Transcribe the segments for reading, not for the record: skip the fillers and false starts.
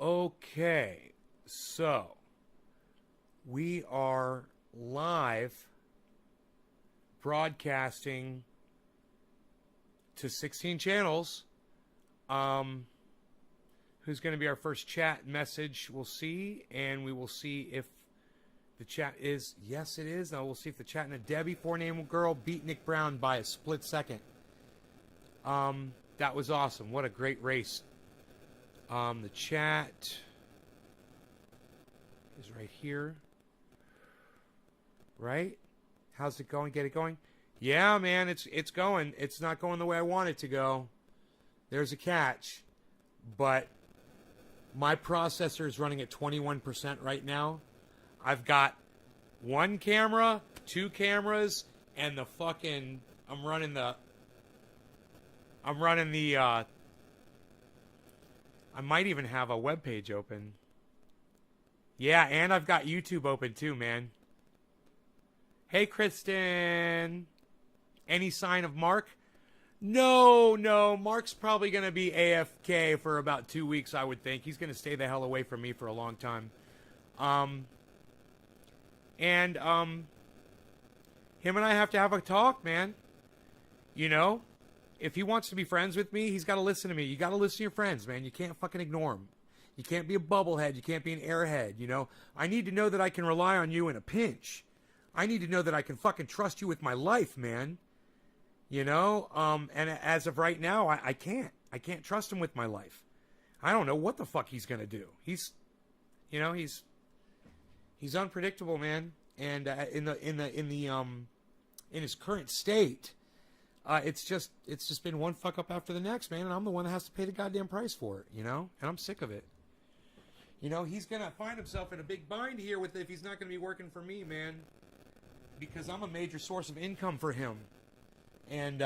Okay, so we are live broadcasting to 16 channels. Who's going to be our first chat message? We'll see, and we will see if the chat is, yes, it is. Now we'll see if the chat and a Debbie, four-name girl, beat Nick Brown by a split second. That was awesome. What a great race. The chat is right here. Right? How's it going? Get it going? Yeah, man, it's going. It's not going the way I want it to go. There's a catch. But my processor is running at 21% right now. I've got one camera, two cameras, and the fucking I'm running the I might even have a web page open. Yeah, and I've got YouTube open too, man. Hey, Kristen. Any sign of Mark? No. Mark's probably going to be AFK for about 2 weeks, I would think. He's going to stay the hell away from me for a long time. Him and I have to have a talk, man. You know? If he wants to be friends with me, he's got to listen to me. You got to listen to your friends, man. You can't fucking ignore them. You can't be a bubblehead. You can't be an airhead, you know? I need to know that I can rely on you in a pinch. I need to know that I can fucking trust you with my life, man. You know? And as of right now, I can't. I can't trust him with my life. I don't know what the fuck he's going to do. He's unpredictable, man. And in his current state, it's just been one fuck up after the next, man, and I'm the one that has to pay the goddamn price for it, you know? And I'm sick of it. You know, he's gonna find himself in a big bind here if he's not gonna be working for me, man. Because I'm a major source of income for him. And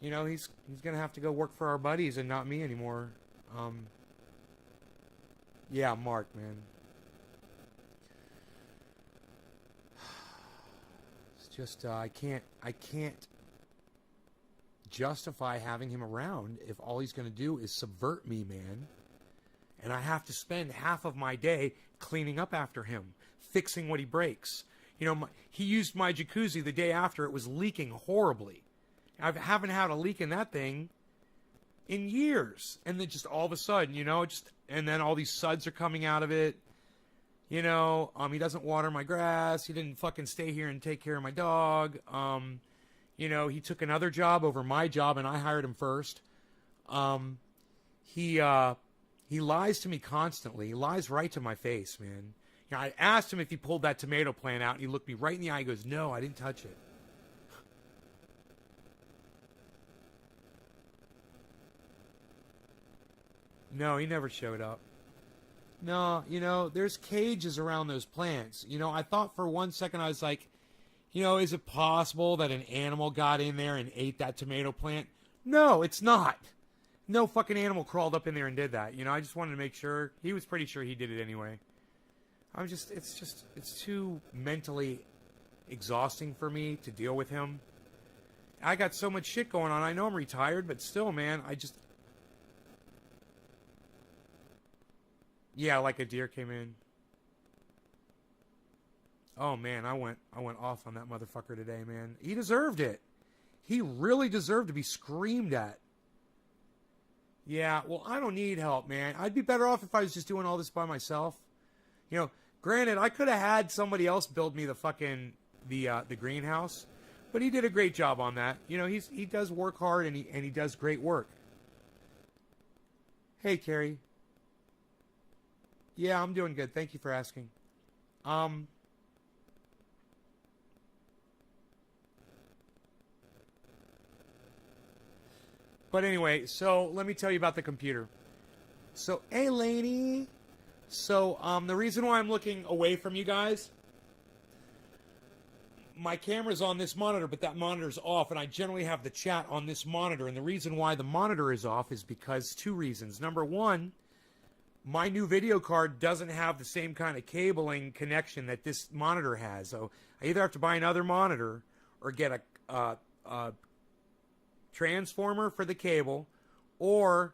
you know, he's gonna have to go work for our buddies and not me anymore. Yeah, Mark, man. Just I can't justify having him around if all he's going to do is subvert me, man. And I have to spend half of my day cleaning up after him, fixing what he breaks. You know, he used my jacuzzi the day after it was leaking horribly. I haven't had a leak in that thing in years. And then just all of a sudden, you know, and then all these suds are coming out of it. You know, he doesn't water my grass. He didn't fucking stay here and take care of my dog. You know, he took another job over my job, and I hired him first. He lies to me constantly. He lies right to my face, man. You know, I asked him if he pulled that tomato plant out, and he looked me right in the eye and goes, "No, I didn't touch it." No, he never showed up. No, you know, there's cages around those plants. You know, I thought for 1 second, I was like, you know, is it possible that an animal got in there and ate that tomato plant? No, it's not. No fucking animal crawled up in there and did that. You know, I just wanted to make sure. He was pretty sure he did it anyway. It's too mentally exhausting for me to deal with him. I got so much shit going on. I know I'm retired, but still, man, yeah, like a deer came in. Oh man, I went off on that motherfucker today, man. He deserved it. He really deserved to be screamed at. Yeah, well, I don't need help, man. I'd be better off if I was just doing all this by myself. You know, granted, I could have had somebody else build me the fucking the greenhouse, but he did a great job on that. You know, he does work hard and he does great work. Hey, Carrie. Yeah, I'm doing good. Thank you for asking. But anyway, so let me tell you about the computer. So, hey, lady. So, the reason why I'm looking away from you guys, my camera's on this monitor, but that monitor's off, and I generally have the chat on this monitor. And the reason why the monitor is off is because two reasons. Number one, my new video card doesn't have the same kind of cabling connection that this monitor has. So I either have to buy another monitor or get a transformer for the cable, or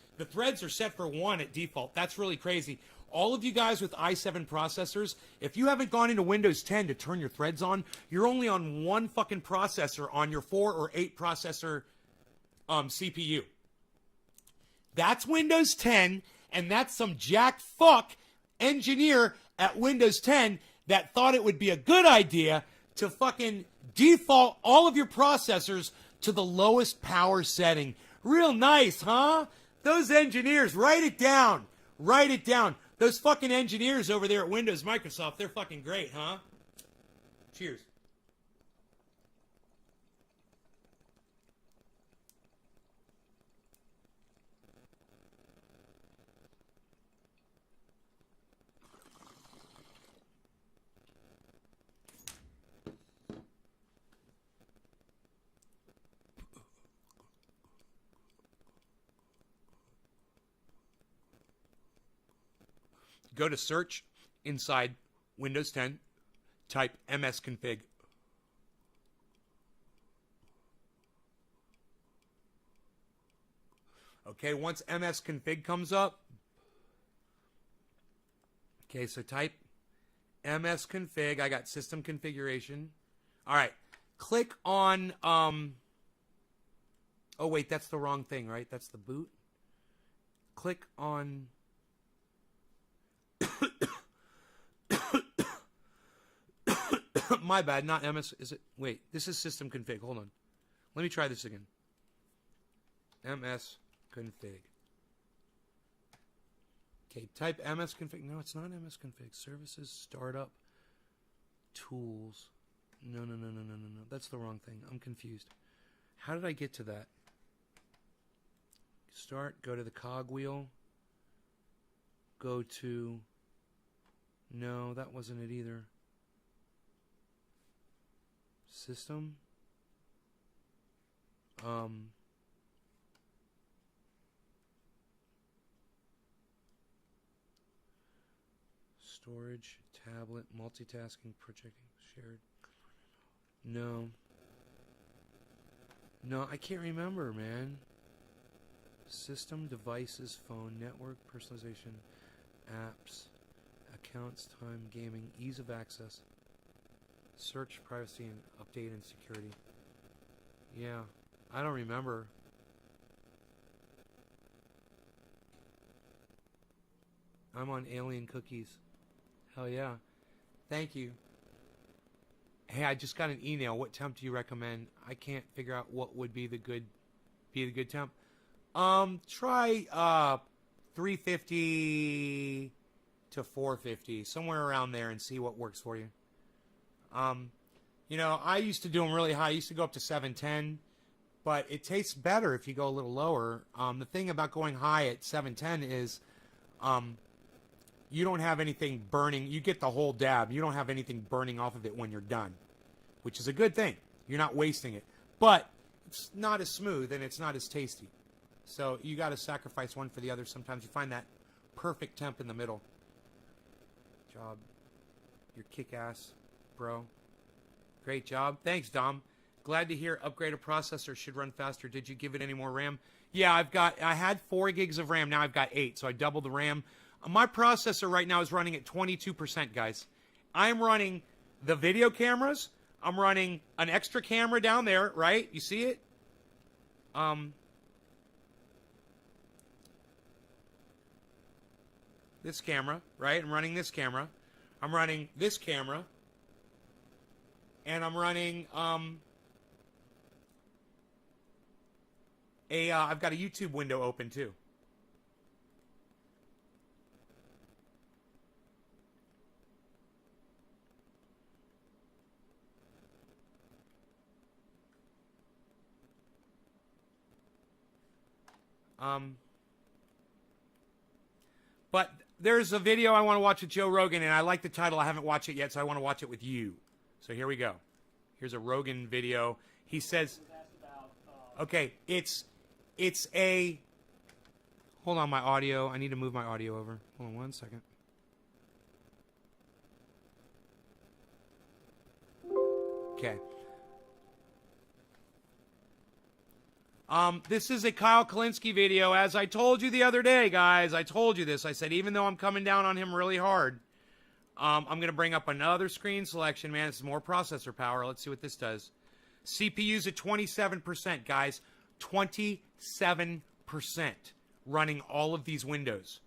The threads are set for 1 at default. That's really crazy. All of you guys with i7 processors, if you haven't gone into Windows 10 to turn your threads on, you're only on 1 fucking processor on your 4 or 8 processor CPU. That's Windows 10, and that's some jack fuck engineer at Windows 10 that thought it would be a good idea to fucking default all of your processors to the lowest power setting. Real nice, huh? Those engineers, write it down. Write it down. Those fucking engineers over there at Windows Microsoft, they're fucking great, huh? Cheers. Go to search inside Windows 10, type msconfig. Okay, once msconfig comes up, okay, so type msconfig. I got system configuration. All right, click on, oh wait, that's the wrong thing, right? That's the boot. Click on, my bad, not ms, is it? Wait, this is system config, hold on. Let me try this again. msconfig. Okay, type msconfig. No, it's not msconfig. Services, startup, tools. No. That's the wrong thing. I'm confused. How did I get to that? Start, go to the cogwheel. Go to... No, that wasn't it either. System. Storage, tablet, multitasking, projecting, shared. No. No, I can't remember, man. System, devices, phone, network, personalization, apps, accounts, time, gaming, ease of access, search, privacy, and update and security. Yeah, I don't remember. I'm on alien cookies. Hell yeah. Thank you. Hey, I just got an email. What temp do you recommend? I can't figure out what would be the good temp. Try 350 to 450, somewhere around there, and see what works for you. You know, I used to do them really high. I used to go up to 710, but it tastes better if you go a little lower. The thing about going high at 710 is you don't have anything burning. You get the whole dab. You don't have anything burning off of it when you're done, which is a good thing. You're not wasting it. But it's not as smooth and it's not as tasty. So you got to sacrifice one for the other. Sometimes you find that perfect temp in the middle. Job. You're kick-ass, bro. Great job. Thanks, Dom. Glad to hear upgrade a processor should run faster. Did you give it any more RAM? Yeah, I had 4 gigs of RAM. Now I've got 8, so I doubled the RAM. My processor right now is running at 22%, guys. I'm running the video cameras. I'm running an extra camera down there, right? You see it? This camera, right? I'm running this camera. I'm running this camera. And I'm running I've got a YouTube window open too. But there's a video I want to watch with Joe Rogan, and I like the title. I haven't watched it yet, so I want to watch it with you. So here we go. Here's a Rogan video. He says, okay, it's a, hold on, my audio. I need to move my audio over. Hold on 1 second. Okay. This is a Kyle Kalinske video. As I told you the other day, guys, I told you this. I said, even though I'm coming down on him really hard, I'm going to bring up another screen selection, man. It's more processor power. Let's see what this does. CPU's at 27%, guys. 27% running all of these windows.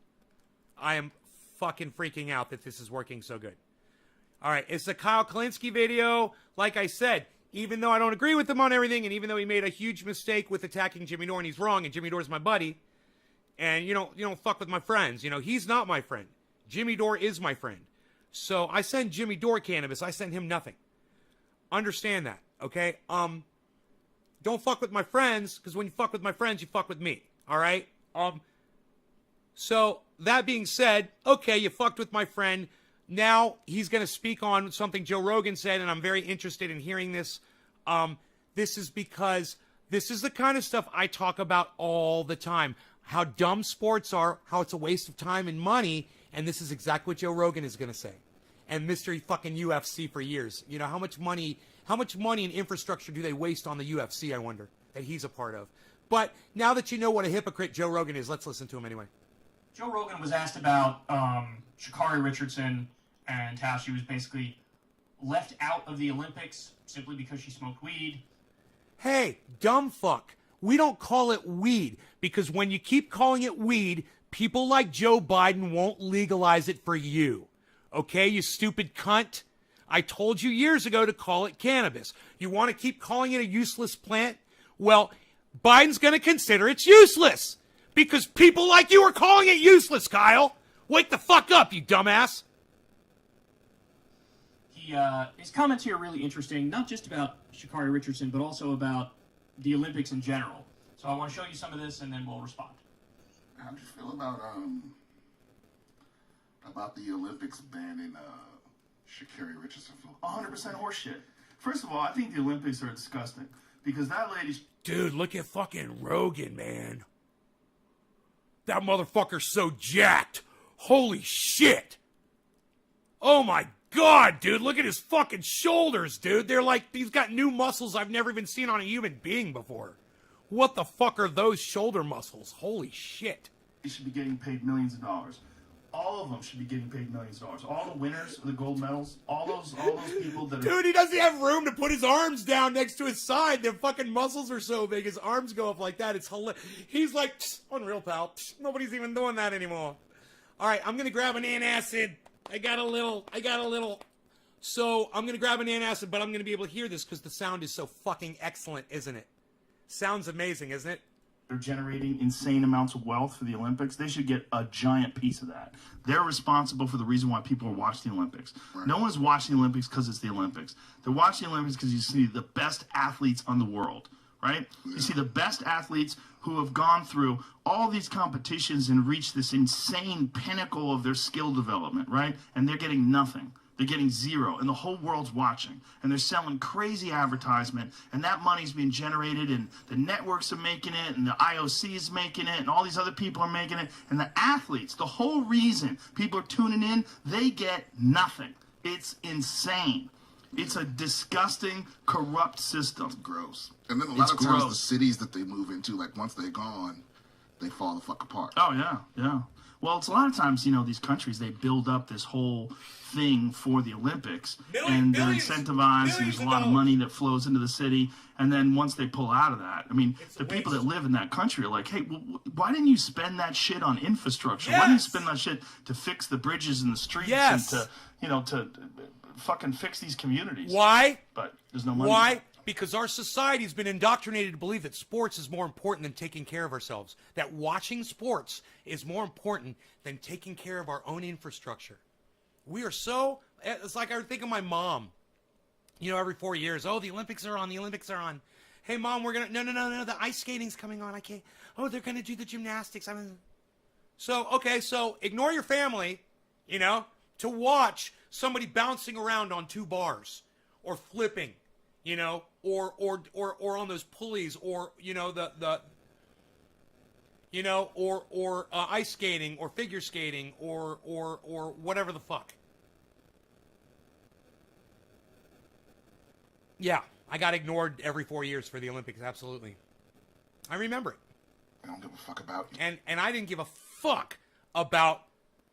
I am fucking freaking out that this is working so good. All right, it's the Kyle Kalinske video. Like I said, even though I don't agree with him on everything, and even though he made a huge mistake with attacking Jimmy Dore, and he's wrong, and Jimmy Dore's my buddy, and you don't fuck with my friends. You know, he's not my friend. Jimmy Dore is my friend. So I send Jimmy Dore cannabis. I send him nothing. Understand that, okay? Don't fuck with my friends, because when you fuck with my friends, you fuck with me. All right? So that being said, okay, you fucked with my friend. Now he's going to speak on something Joe Rogan said, and I'm very interested in hearing this. This is because this is the kind of stuff I talk about all the time. How dumb sports are, how it's a waste of time and money, and this is exactly what Joe Rogan is going to say. And mystery fucking UFC for years. You know, how much money and infrastructure do they waste on the UFC, I wonder, that he's a part of. But now that you know what a hypocrite Joe Rogan is, let's listen to him anyway. Joe Rogan was asked about Sha'Carri Richardson and how she was basically left out of the Olympics simply because she smoked weed. Hey, dumb fuck. We don't call it weed because when you keep calling it weed, people like Joe Biden won't legalize it for you. Okay, you stupid cunt? I told you years ago to call it cannabis. You want to keep calling it a useless plant? Well, Biden's going to consider it's useless. Because people like you are calling it useless, Kyle. Wake the fuck up, you dumbass. His comments here are really interesting, not just about Sha'Carri Richardson, but also about the Olympics in general. So I want to show you some of this, and then we'll respond. How do you feel about the Olympics banning Sha'Carri Richardson? 100% horseshit. First of all, I think the Olympics are disgusting because that lady's... Dude, look at fucking Rogan, man. That motherfucker's so jacked. Holy shit. Oh my God, dude. Look at his fucking shoulders, dude. They're like, he's got new muscles I've never even seen on a human being before. What the fuck are those shoulder muscles? Holy shit. They should be getting paid millions of dollars. All of them should be getting paid millions of dollars. All the winners of the gold medals, all those people that are... Dude, he doesn't have room to put his arms down next to his side. Their fucking muscles are so big. His arms go up like that. It's hilarious. He's like, unreal, pal. Nobody's even doing that anymore. All right, I'm going to grab an antacid. I got a little. So I'm going to grab an antacid, but I'm going to be able to hear this because the sound is so fucking excellent, isn't it? Sounds amazing, isn't it? They're generating insane amounts of wealth for the Olympics. They should get a giant piece of that. They're responsible for the reason why people are watching the Olympics. Right. No one's watching the Olympics because it's the Olympics. They're watching the Olympics because you see the best athletes on the world, right? Yeah. You see the best athletes who have gone through all these competitions and reached this insane pinnacle of their skill development, right? And they're getting nothing. They're getting zero, and the whole world's watching. And they're selling crazy advertisement, and that money's being generated, and the networks are making it, and the IOC is making it, and all these other people are making it. And the athletes, the whole reason people are tuning in, they get nothing. It's insane. It's a disgusting, corrupt system. It's gross. And then a lot of times the cities that they move into, like once they're gone, they fall the fuck apart. Oh, yeah, yeah. Well, it's a lot of times, you know, these countries, they build up this whole thing for the Olympics. And they're incentivized. There's a lot of money that flows into the city. And then once they pull out of that, I mean, the people that live in that country are like, hey, well, why didn't you spend that shit on infrastructure? Yes. Why didn't you spend that shit to fix the bridges and the streets and to, you know, to fucking fix these communities? Why? But there's no money. Why? Because our society's been indoctrinated to believe that sports is more important than taking care of ourselves. That watching sports is more important than taking care of our own infrastructure. We are so... It's like I think of my mom. You know, every 4 years. Oh, the Olympics are on. The Olympics are on. Hey, Mom, we're going to... No. The ice skating's coming on. I can't... Oh, they're going to do the gymnastics. So, okay, so ignore your family, you know, to watch somebody bouncing around on two bars or flipping. You know, or on those pulleys, or you know or ice skating, or figure skating, or whatever the fuck. Yeah, I got ignored every 4 years for the Olympics. Absolutely. I remember it. I don't give a fuck about you. And I didn't give a fuck about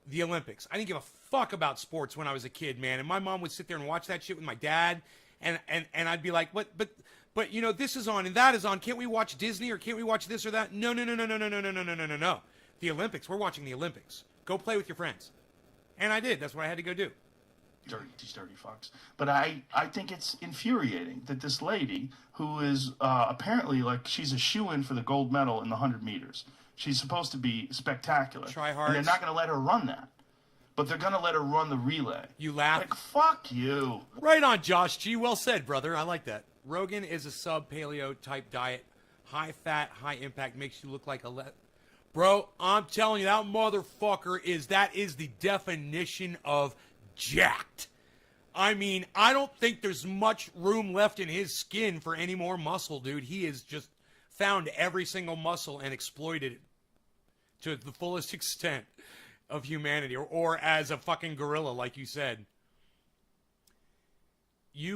the Olympics. I didn't give a fuck about sports when I was a kid, man. And my mom would sit there and watch that shit with my dad, and I'd be like, but you know, this is on and that is on. Can't we watch Disney or can't we watch this or that? No. The Olympics. We're watching the Olympics. Go play with your friends. And I did. That's what I had to go do. These dirty fucks. But I think it's infuriating that this lady, who is apparently like she's a shoo-in for the gold medal in the 100 meters. She's supposed to be spectacular. Try hard. And they're not going to let her run that. But they're going to let her run the relay. You laugh. Like, fuck you. Right on, Josh G. Well said, brother. I like that. Rogan is a sub-paleo type diet. High fat, high impact, makes you look like a... Bro, I'm telling you, that motherfucker is the definition of jacked. I mean, I don't think there's much room left in his skin for any more muscle, dude. He has just found every single muscle and exploited it to the fullest extent of humanity, or as a fucking gorilla, like you said.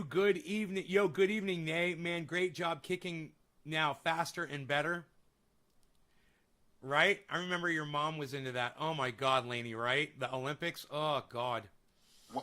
Good evening, Nay. Man, great job kicking now faster and better. Right? I remember your mom was into that. Oh my God, Lainey, right? The Olympics? Oh God.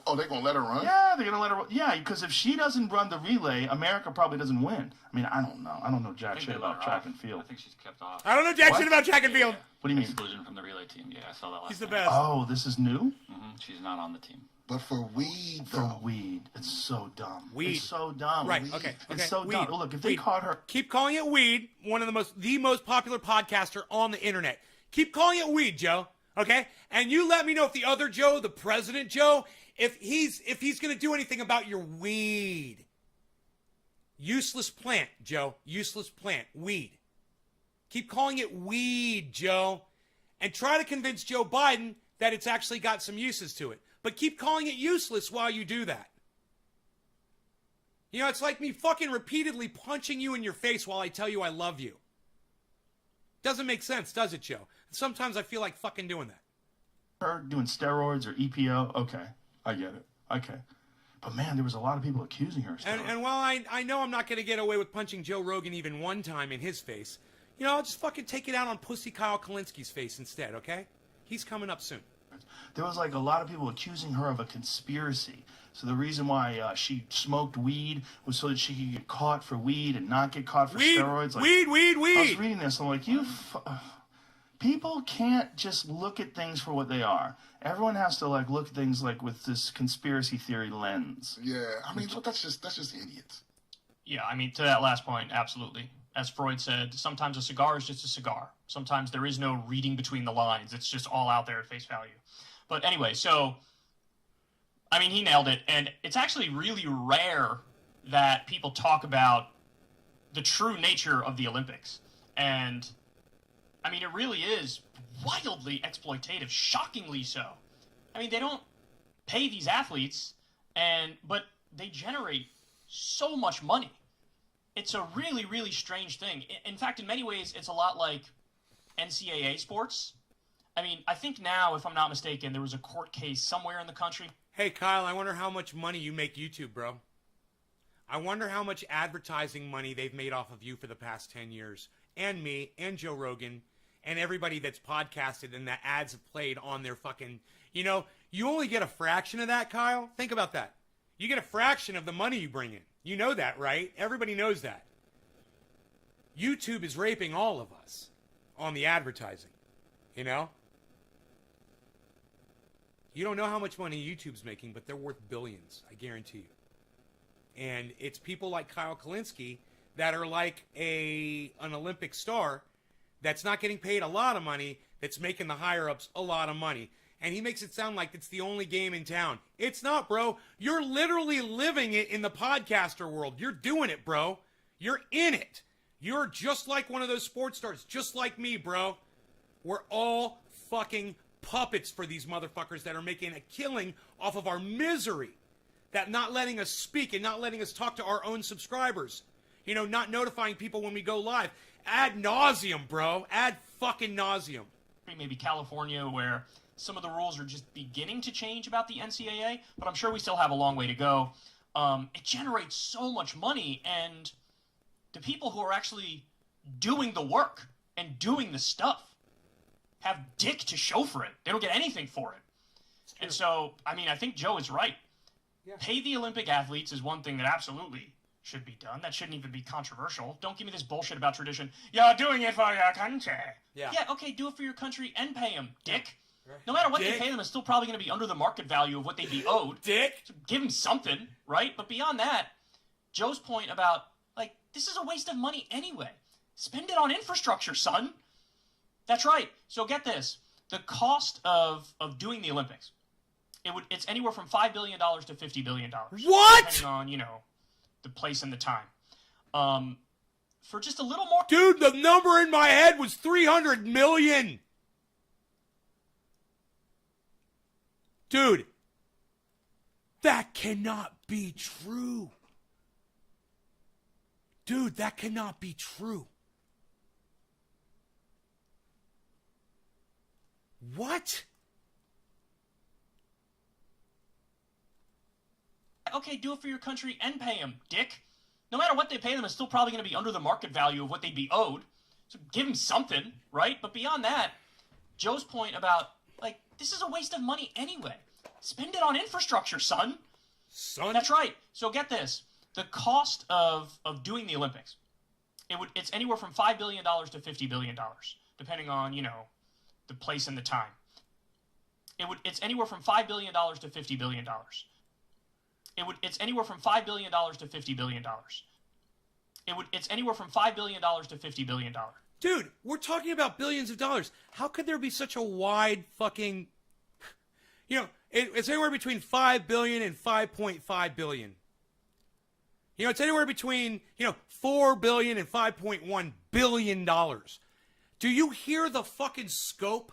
Oh, they're gonna let her run? Yeah, they're gonna let her. Yeah, because if she doesn't run the relay, America probably doesn't win. I mean, I don't know. I don't know jack shit about track and field. I think she's kept off. I don't know jack shit about track and field. What do you mean? Exclusion from the relay team. Yeah, I saw that last He's the night. best. Oh, this is new? She's not on the team. But for weed, For though. weed. It's so dumb. Weed. It's so dumb. Right, Weed. okay. It's so Weed. dumb. Oh, look, if they Weed. caught her... Keep calling it weed. One of the most popular podcaster on the internet. Keep calling it weed, Joe. Okay? And you let me know if the other Joe, the President Joe, if he's gonna do anything about your weed. Useless plant, Joe. Useless plant. Weed. Keep calling it weed, Joe. And try to convince Joe Biden that it's actually got some uses to it. But keep calling it useless while you do that. You know, it's like me fucking repeatedly punching you in your face while I tell you I love you. Doesn't make sense, does it, Joe? Sometimes I feel like fucking doing that. Her doing steroids or EPO, okay. I get it. Okay. But man, there was a lot of people accusing her of steroids. And while I know I'm not going to get away with punching Joe Rogan even one time in his face, you know, I'll just fucking take it out on Pussy Kyle Kalinski's face instead, okay? He's coming up soon. There was like a lot of people accusing her of a conspiracy. So the reason why she smoked weed was so that she could get caught for weed and not get caught for steroids. Like, Weed! I was reading this, I'm like, people can't just look at things for what they are. Everyone has to like look at things like with this conspiracy theory lens. Yeah, I mean, that's just idiots. Yeah, I mean, to that last point, absolutely. As Freud said, sometimes a cigar is just a cigar. Sometimes there is no reading between the lines. It's just all out there at face value. But anyway, so, I mean, he nailed it. And it's actually really rare that people talk about the true nature of the Olympics. And, I mean, it really is wildly exploitative, shockingly so. I mean, they don't pay these athletes, but they generate so much money. It's a really, really strange thing. In fact, in many ways, it's a lot like NCAA sports. I mean, I think now, if I'm not mistaken, there was a court case somewhere in the country. Hey, Kyle, I wonder how much money you make YouTube, bro. I wonder how much advertising money they've made off of you for the past 10 years. And me, and Joe Rogan, and everybody that's podcasted and that ads have played on their fucking... You know, you only get a fraction of that, Kyle. Think about that. You get a fraction of the money you bring in. You know that, right? Everybody knows that. YouTube is raping all of us on the advertising, you know? You don't know how much money YouTube's making, but they're worth billions, I guarantee you. And it's people like Kyle Kalinske that are like an Olympic star that's not getting paid a lot of money, that's making the higher-ups a lot of money. And he makes it sound like it's the only game in town. It's not, bro. You're literally living it in the podcaster world. You're doing it, bro. You're in it. You're just like one of those sports stars, just like me, bro. We're all fucking puppets for these motherfuckers that are making a killing off of our misery. That not letting us speak and not letting us talk to our own subscribers. You know, not notifying people when we go live. Ad nauseum, bro. Ad fucking nauseum. Maybe California, where some of the rules are just beginning to change about the NCAA, but I'm sure we still have a long way to go. It generates so much money, and the people who are actually doing the work and doing the stuff have dick to show for it. They don't get anything for it. And so, I mean, I think Joe is right. Yeah. Pay the Olympic athletes is one thing that absolutely should be done. That shouldn't even be controversial. Don't give me this bullshit about tradition. You're doing it for your country. Yeah. Yeah, okay, do it for your country and pay them, dick. Right. No matter what Dick. they pay them, it's still probably going to be under the market value of what they'd be owed. Dick. So give them something, right? But beyond that, Joe's point about, like, this is a waste of money anyway. Spend it on infrastructure, son. That's right. So get this. The cost of doing the Olympics, it's anywhere from $5 billion to $50 billion. What? Depending on, the place and the time. For just a little more... Dude, the number in my head was 300 million. Dude, that cannot be true. Dude, that cannot be true. What? Okay, do it for your country and pay them, dick. No matter what they pay them, it's still probably going to be under the market value of what they'd be owed. So give them something, right? But beyond that, Joe's point about, like, this is a waste of money anyway. Spend it on infrastructure, son. Son? That's right. So get this. The cost of doing the Olympics, it's anywhere from $5 billion to $50 billion, depending on, the place and the time. It's anywhere from $5 billion to $50 billion. It's anywhere from $5 billion to $50 billion. It's anywhere from $5 billion to $50 billion. Dude, we're talking about billions of dollars. How could there be such a wide fucking... it's anywhere between 5 billion and 5.5 billion. It's anywhere between, 4 billion and 5.1 billion dollars. Do you hear the fucking scope?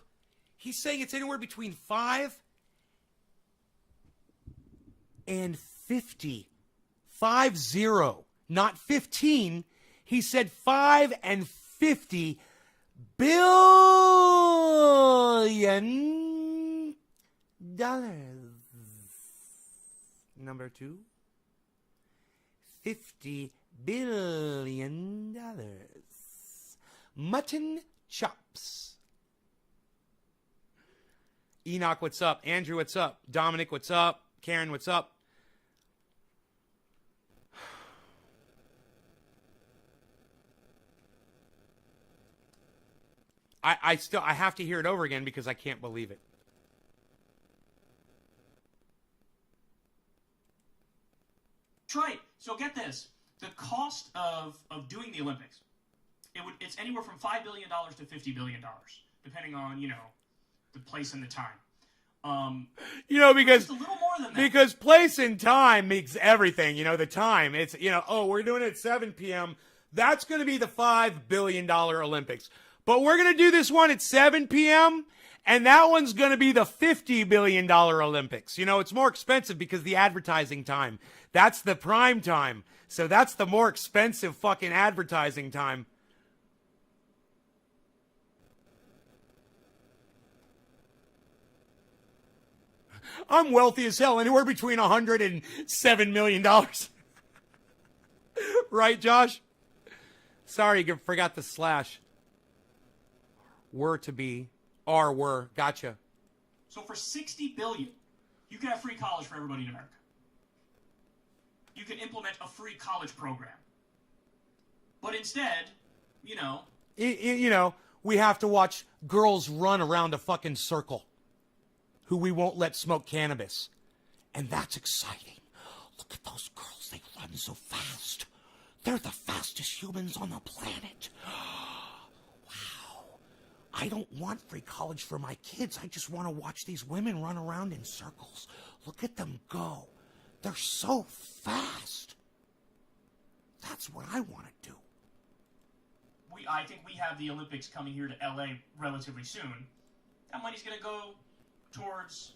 He's saying it's anywhere between 5 and 50. 50, not 15. He said 5 and 50 billion dollars. Number 2. $50 billion. Mutton chops. Enoch, what's up? Andrew, what's up? Dominic, what's up? Karen, what's up? I have to hear it over again because I can't believe it. That's right. So get this. The cost of doing the Olympics, it's anywhere from $5 billion to $50 billion, depending on, the place and the time. Because just a little more than that. Because place and time makes everything. The time. It's, we're doing it at 7 p.m. That's going to be the $5 billion Olympics. But we're going to do this one at 7 p.m., and that one's going to be the $50 billion Olympics. It's more expensive because the advertising time. That's the prime time. So that's the more expensive fucking advertising time. I'm wealthy as hell, anywhere between $100 and $7 million. Right, Josh? Sorry, forgot the slash. Were to be, are were. Gotcha. So for $60 billion, you could have free college for everybody in America. You could implement a free college program. But instead, we have to watch girls run around a fucking circle who we won't let smoke cannabis. And that's exciting. Look at those girls. They run so fast. They're the fastest humans on the planet. Wow. I don't want free college for my kids. I just want to watch these women run around in circles. Look at them go. They're so fast. That's what I want to do. I think we have the Olympics coming here to LA relatively soon. That money's going to go towards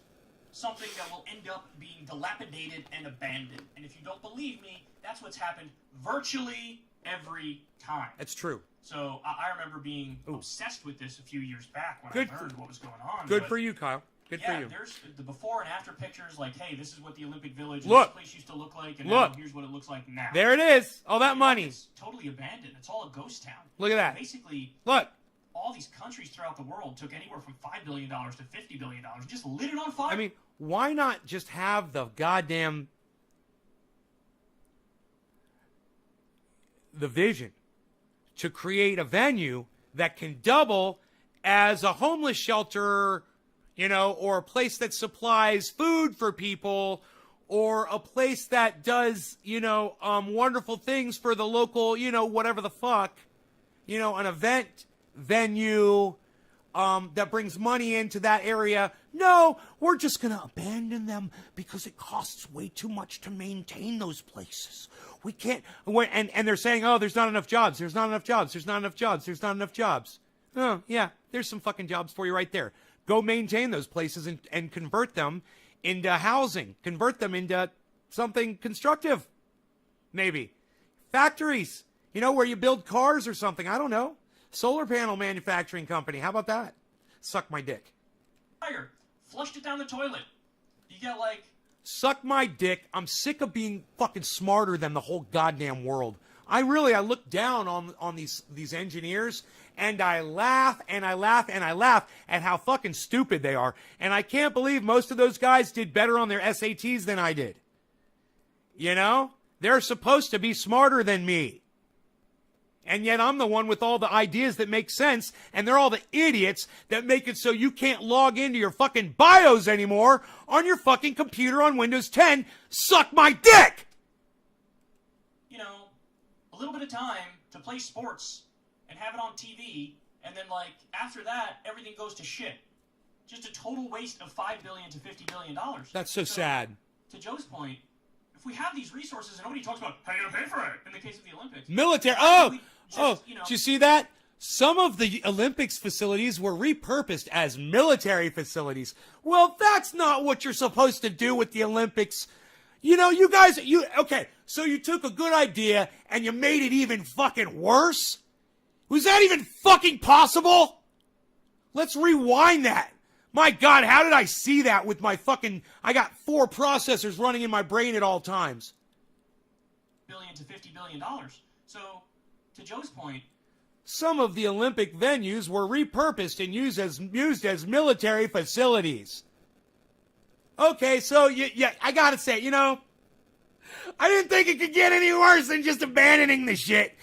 something that will end up being dilapidated and abandoned. And if you don't believe me, that's what's happened virtually every time. It's true. So I remember being obsessed with this a few years back when Good I learned what was going on. Good for you, Kyle. Good for you. There's the before and after pictures. Like, hey, this is what the Olympic Village and Look. this place used to look like, and Look. now here's what it looks like now. There it is. All that You know, money. It's totally abandoned. It's all a ghost town. Look at that. Basically, Look. all these countries throughout the world took anywhere from $5 billion to $50 billion and just lit it on fire. I mean, why not just have the goddamn the vision to create a venue that can double as a homeless shelter, you know, or a place that supplies food for people, or a place that does, you know, wonderful things for the local, you know, whatever the fuck, you know, an event venue that brings money into that area. No, we're just going to abandon them because it costs way too much to maintain those places. We can't, and they're saying, oh, there's not enough jobs. There's not enough jobs. There's not enough jobs. There's not enough jobs. Oh, yeah, there's some fucking jobs for you right there. Go maintain those places and convert them into housing. Convert them into something constructive. Maybe. Factories, you know, where you build cars or something. I don't know. Solar panel manufacturing company. How about that? Suck my dick. Fire. Flushed it down the toilet. You got like... Suck my dick. I'm sick of being fucking smarter than the whole goddamn world. I look down on these engineers, and I laugh and I laugh and I laugh at how fucking stupid they are. And I can't believe most of those guys did better on their SATs than I did. You know? They're supposed to be smarter than me. And yet I'm the one with all the ideas that make sense, and they're all the idiots that make it so you can't log into your fucking BIOS anymore on your fucking computer on Windows 10. Suck my dick! You know, a little bit of time to play sports and have it on TV, and then, like, after that, everything goes to shit. Just a total waste of $5 billion to $50 billion. That's so sad. To Joe's point, if we have these resources and nobody talks about how you're going to pay for it in the case of the Olympics. Military. Did you see that? Some of the Olympics facilities were repurposed as military facilities. Well, that's not what you're supposed to do with the Olympics. You know, you guys, okay, so you took a good idea and you made it even fucking worse? Was that even fucking possible? Let's rewind that. My God, how did I see that with my fucking, I got 4 processors running in my brain at all times. $1 to $50 billion. So, to Joe's point, some of the Olympic venues were repurposed and used as military facilities. Okay, so I gotta say, you know, I didn't think it could get any worse than just abandoning the shit,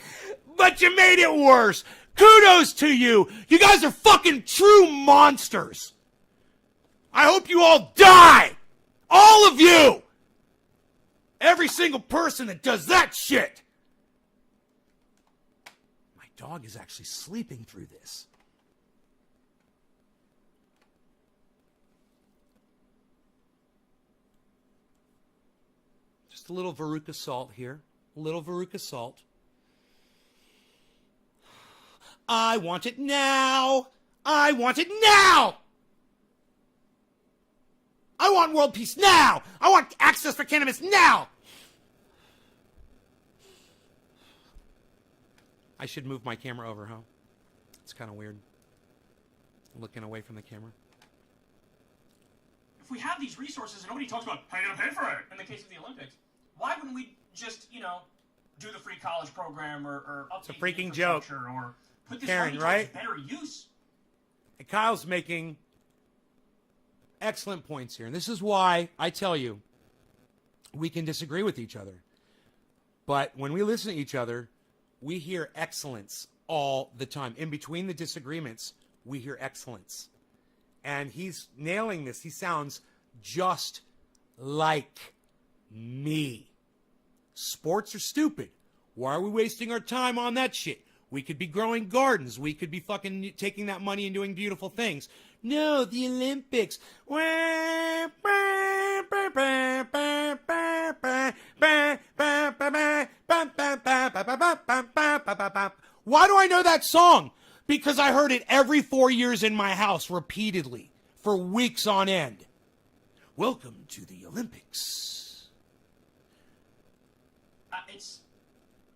but you made it worse. Kudos to you. You guys are fucking true monsters. I hope you all die. All of you. Every single person that does that shit. My dog is actually sleeping through this. Just a little Veruca salt here. A little Veruca salt. I want it now. I want it now. I want world peace now. I want access for cannabis now. I should move my camera over, huh? It's kind of weird. Looking away from the camera. if we have these resources and nobody talks about how you're going to pay for it in the case of the Olympics, why wouldn't we just, do the free college program or update It's a freaking the joke. infrastructure or put this Karen, money right? towards better use? And Kyle's making excellent points here. And this is why I tell you, we can disagree with each other. But when we listen to each other, we hear excellence all the time. In between the disagreements, we hear excellence. And he's nailing this. He sounds just like me. Sports are stupid. Why are we wasting our time on that shit? We could be growing gardens. We could be fucking taking that money and doing beautiful things. No, the Olympics. Why do I know that song? Because I heard it every 4 years in my house repeatedly for weeks on end. Welcome to the Olympics.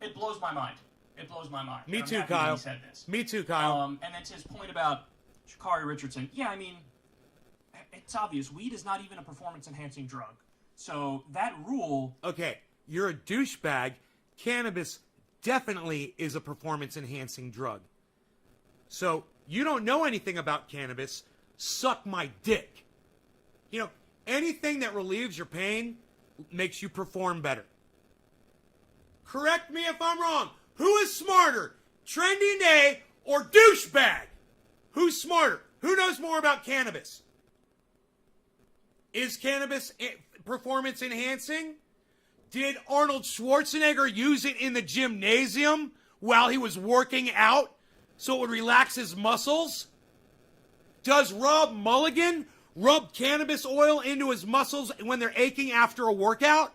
It blows my mind. It blows my mind. Me I'm too, happy that Kyle. he said this. Me too, Kyle. And then to his point about Sha'Carri Richardson, yeah, I mean, it's obvious. Weed is not even a performance-enhancing drug. So that rule... Okay, you're a douchebag. Cannabis definitely is a performance-enhancing drug. So you don't know anything about cannabis. Suck my dick. You know, anything that relieves your pain makes you perform better. Correct me if I'm wrong. Who is smarter, Trendy Nay or douchebag? Who's smarter? Who knows more about cannabis? Is cannabis performance enhancing? Did Arnold Schwarzenegger use it in the gymnasium while he was working out so it would relax his muscles? Does Rob Mulligan rub cannabis oil into his muscles when they're aching after a workout?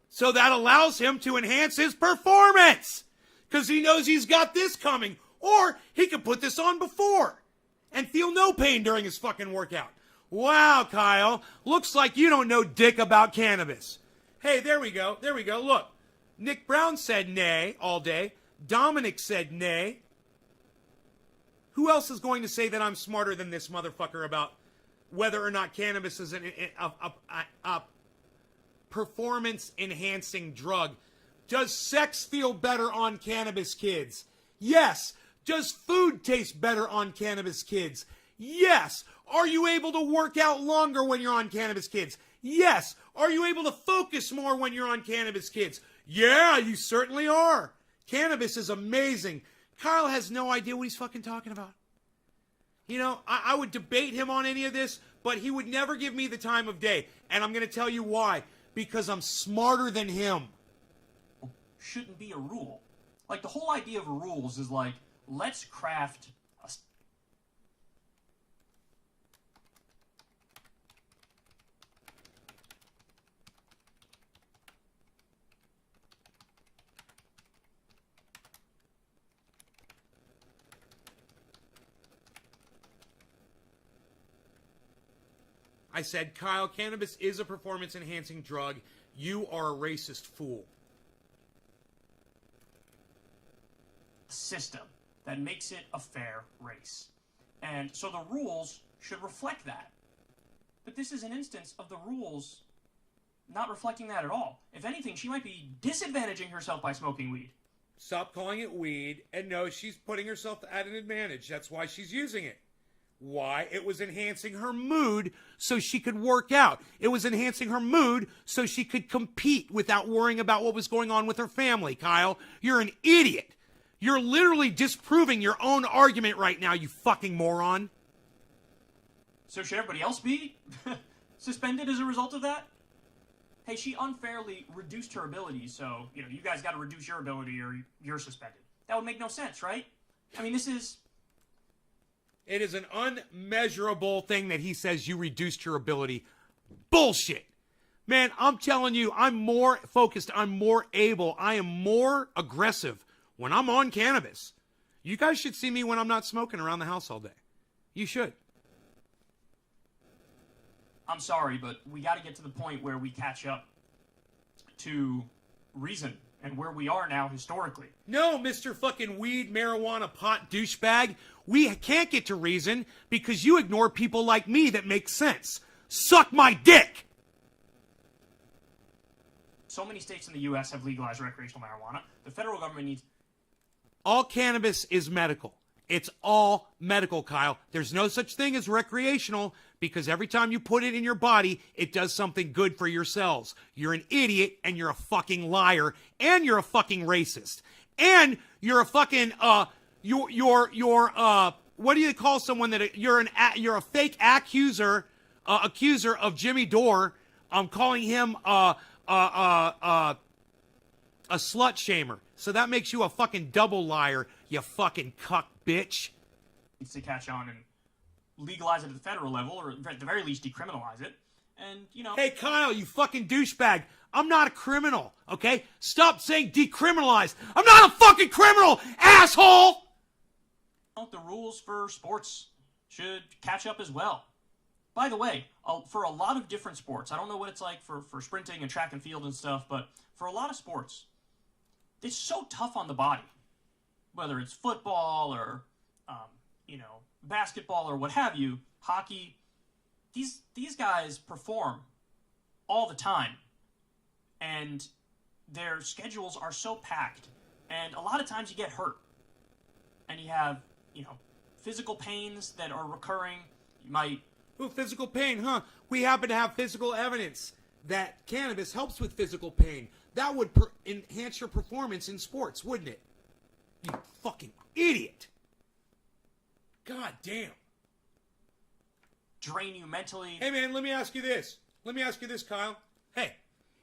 So that allows him to enhance his performance because he knows he's got this coming. Or he could put this on before and feel no pain during his fucking workout. Wow, Kyle. Looks like you don't know dick about cannabis. Hey, there we go. There we go. Look, Nick Brown said nay all day. Dominic said nay. Who else is going to say that I'm smarter than this motherfucker about whether or not cannabis is a performance-enhancing drug? Does sex feel better on cannabis, kids? Yes. Does food taste better on cannabis, kids? Yes. Are you able to work out longer when you're on cannabis, kids? Yes. Are you able to focus more when you're on cannabis, kids? Yeah, you certainly are. Cannabis is amazing. Kyle has no idea what he's fucking talking about. You know, I would debate him on any of this, but he would never give me the time of day. And I'm going to tell you why. Because I'm smarter than him. Shouldn't be a rule. Like, the whole idea of rules is like, let's craft a... I said, Kyle, cannabis is a performance-enhancing drug. You are a racist fool. system that makes it a fair race. And so the rules should reflect that. But this is an instance of the rules not reflecting that at all. If anything, she might be disadvantaging herself by smoking weed. Stop calling it weed, and no, she's putting herself at an advantage. That's why she's using it. Why? It was enhancing her mood so she could work out. It was enhancing her mood so she could compete without worrying about what was going on with her family, Kyle. You're an idiot. You're literally disproving your own argument right now, you fucking moron. So should everybody else be suspended as a result of that? Hey, she unfairly reduced her abilities, so, you guys got to reduce your ability or you're suspended. That would make no sense, right? I mean, this is... It is an unmeasurable thing that he says you reduced your ability. Bullshit. Man, I'm telling you, I'm more focused, I'm more able, I am more aggressive when I'm on cannabis. You guys should see me when I'm not smoking around the house all day. You should. I'm sorry, but we got to get to the point where we catch up to reason and where we are now historically. No, Mr. fucking weed, marijuana, pot douchebag. We can't get to reason because you ignore people like me that make sense. Suck my dick! So many states in the U.S. have legalized recreational marijuana. The federal government needs... All cannabis is medical. It's all medical, Kyle. There's no such thing as recreational because every time you put it in your body, it does something good for your cells. You're an idiot and you're a fucking liar and you're a fucking racist. And you're a fucking, what do you call someone that you're a fake accuser of Jimmy Dore. I'm calling him a slut shamer. So that makes you a fucking double liar, you fucking cuck bitch. Needs to catch on and legalize it at the federal level, or at the very least decriminalize it. And, Hey, Kyle, you fucking douchebag. I'm not a criminal, okay? Stop saying decriminalize. I'm not a fucking criminal, asshole! The rules for sports should catch up as well. By the way, for a lot of different sports, I don't know what it's like for sprinting and track and field and stuff, but for a lot of sports, it's so tough on the body. Whether it's football or, basketball or what have you, hockey, these guys perform all the time. And their schedules are so packed. And a lot of times you get hurt. And you have, physical pains that are recurring. You might... Ooh, physical pain, huh? We happen to have physical evidence that cannabis helps with physical pain. That would enhance your performance in sports, wouldn't it? You fucking idiot. God damn. Drain you mentally. Hey, man, let me ask you this, Kyle. Hey,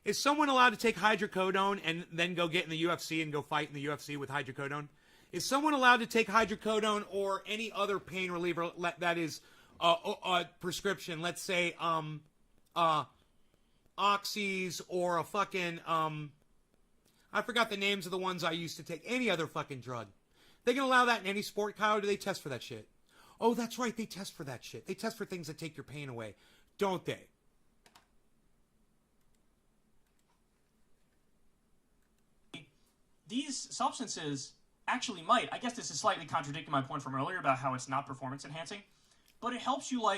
is someone allowed to take hydrocodone and then go get in the UFC and go fight in the UFC with hydrocodone? Is someone allowed to take hydrocodone or any other pain reliever that is a prescription? Let's say oxys or a fucking I forgot the names of the ones I used to take. Any other fucking drug. They can allow that in any sport, Kyle, or do they test for that shit? Oh, that's right, they test for that shit. They test for things that take your pain away, don't they? These substances actually might, I guess this is slightly contradicting my point from earlier about how it's not performance enhancing, but it helps you,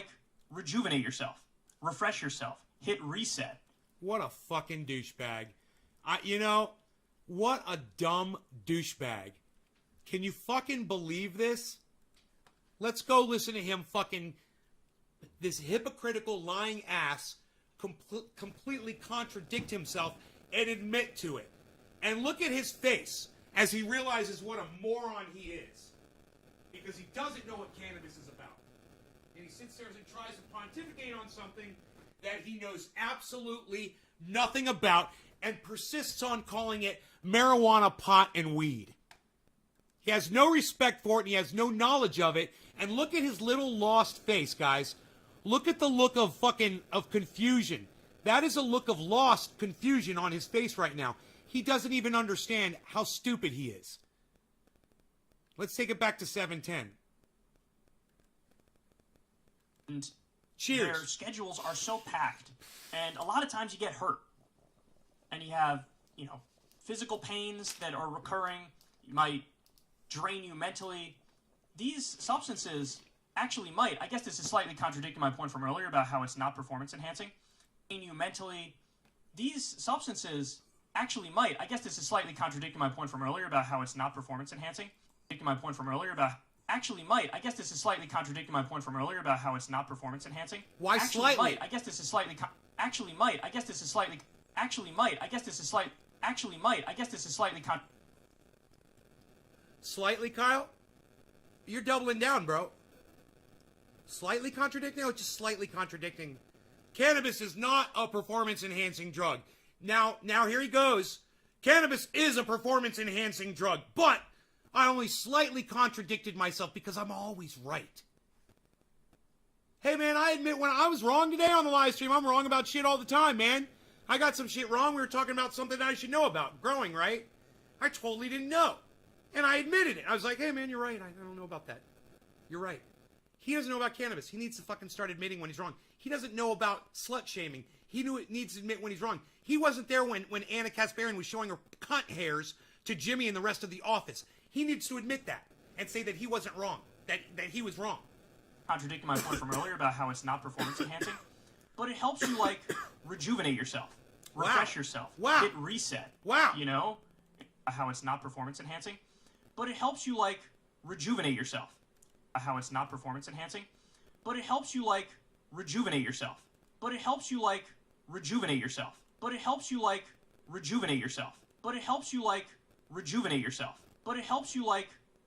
rejuvenate yourself, refresh yourself, hit reset. What a fucking douchebag. What a dumb douchebag. Can you fucking believe this? Let's go listen to him fucking, this hypocritical lying ass completely contradict himself and admit to it. And look at his face as he realizes what a moron he is. Because he doesn't know what cannabis is about. And he sits there and tries to pontificate on something that he knows absolutely nothing about and persists on calling it marijuana, pot, and weed. He has no respect for it and he has no knowledge of it. And look at his little lost face, guys. Look at the look of confusion. That is a look of lost confusion on his face right now. He doesn't even understand how stupid he is. Let's take it back to 710. And cheers. Their schedules are so packed. And a lot of times you get hurt. And you have, physical pains that are recurring. You might drain you mentally. These substances actually might, I guess this is slightly contradicting my point from earlier about how it's not performance enhancing. Drain you mentally. These substances actually might, I guess this is slightly contradicting my point from earlier about how it's not performance enhancing. My point from earlier about actually might, I guess this is slightly contradicting my point from earlier about how it's not performance enhancing. Why actually slightly? Might, I guess this is slightly actually might, I guess this is slightly actually might, I guess this is slight actually might, I guess this is slightly Slightly, Kyle? You're doubling down, bro. Slightly contradicting? Oh, just slightly contradicting. Cannabis is not a performance-enhancing drug. Now here he goes. Cannabis is a performance-enhancing drug, but I only slightly contradicted myself because I'm always right. Hey, man, I admit when I was wrong today on the live stream, I'm wrong about shit all the time, man. I got some shit wrong. We were talking about something that I should know about. Growing, right? I totally didn't know. And I admitted it. I was like, hey, man, you're right. I don't know about that. You're right. He doesn't know about cannabis. He needs to fucking start admitting when he's wrong. He doesn't know about slut-shaming. He needs to admit when he's wrong. He wasn't there when Anna Kasparian was showing her cunt hairs to Jimmy and the rest of the office. He needs to admit that and say that he wasn't wrong, that he was wrong. Contradicting my point from earlier about how it's not performance enhancing, but it helps you rejuvenate yourself, refresh yourself, hit reset. How it's not performance enhancing, but it helps you rejuvenate yourself. How it's not performance enhancing, but it helps you rejuvenate yourself. But it helps you rejuvenate yourself. But it helps you rejuvenate yourself. But it helps you rejuvenate yourself. But it helps you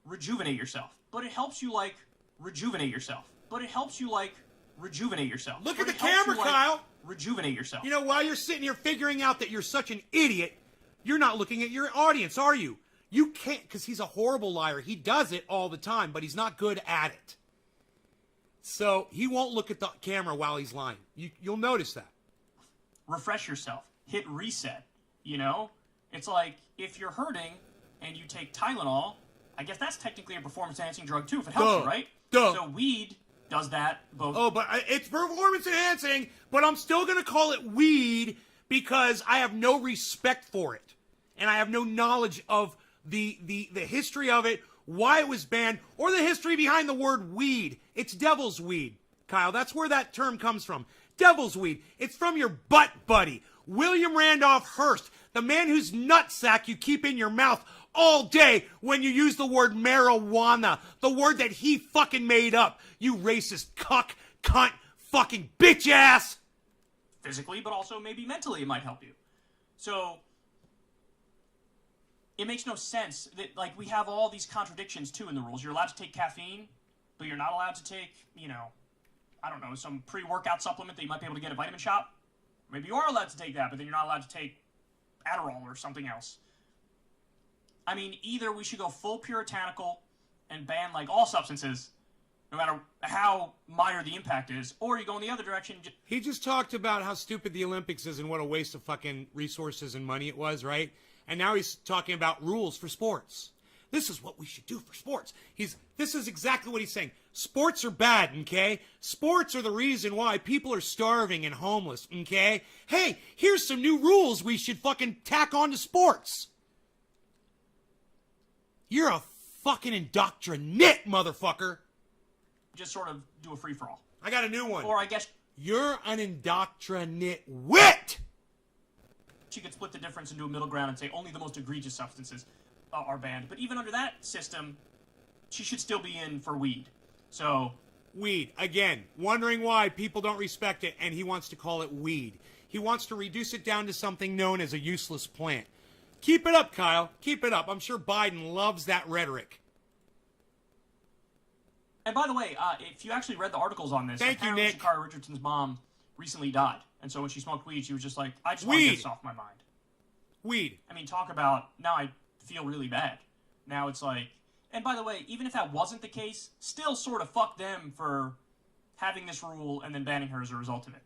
rejuvenate yourself. But it helps you rejuvenate yourself. But it helps you rejuvenate yourself. Look at the camera, Kyle. Rejuvenate yourself. While you're sitting here figuring out that you're such an idiot, you're not looking at your audience, are you? You can't, because he's a horrible liar. He does it all the time, but he's not good at it. So he won't look at the camera while he's lying. You'll notice that. Refresh yourself. Hit reset. It's like if you're hurting and you take Tylenol, I guess that's technically a performance-enhancing drug too, if it helps you, right? So weed does that both. Oh, but it's performance-enhancing, but I'm still going to call it weed because I have no respect for it. And I have no knowledge of the history of it why it was banned, or the history behind the word weed. It's devil's weed, Kyle. That's where that term comes from. Devil's weed. It's from your butt buddy, William Randolph Hearst, the man whose nutsack you keep in your mouth all day when you use the word marijuana, the word that he fucking made up. You racist cuck, cunt, fucking bitch ass. Physically, but also maybe mentally it might help you. So it makes no sense that, like, we have all these contradictions too in the rules. You're allowed to take caffeine, but you're not allowed to take, I don't know, some pre-workout supplement that you might be able to get at a vitamin shop. Maybe you are allowed to take that, but then you're not allowed to take Adderall or something else. I mean, either we should go full puritanical and ban, like, all substances, no matter how minor the impact is, or you go in the other direction. He just talked about how stupid the Olympics is and what a waste of fucking resources and money it was, right? And now he's talking about rules for sports. This is what we should do for sports. This is exactly what he's saying. Sports are bad, okay? Sports are the reason why people are starving and homeless, okay? Hey, here's some new rules we should fucking tack on to sports. You're a fucking indoctrinate, motherfucker. Just sort of do a free-for-all. I got a new one. Or I guess you're an indoctrinate wit. She could split the difference into a middle ground and say only the most egregious substances are banned. But even under that system, she should still be in for weed. So weed. Again, wondering why people don't respect it, and he wants to call it weed. He wants to reduce it down to something known as a useless plant. Keep it up, Kyle. Keep it up. I'm sure Biden loves that rhetoric. And by the way, if you actually read the articles on this, Thank you, Nick. Sha'Carri Richardson's mom recently died. And so when she smoked weed, she was just like, I just want to get this off my mind. Weed. I mean, talk about, now I feel really bad. Now it's like, and by the way, even if that wasn't the case, still sort of fuck them for having this rule and then banning her as a result of it.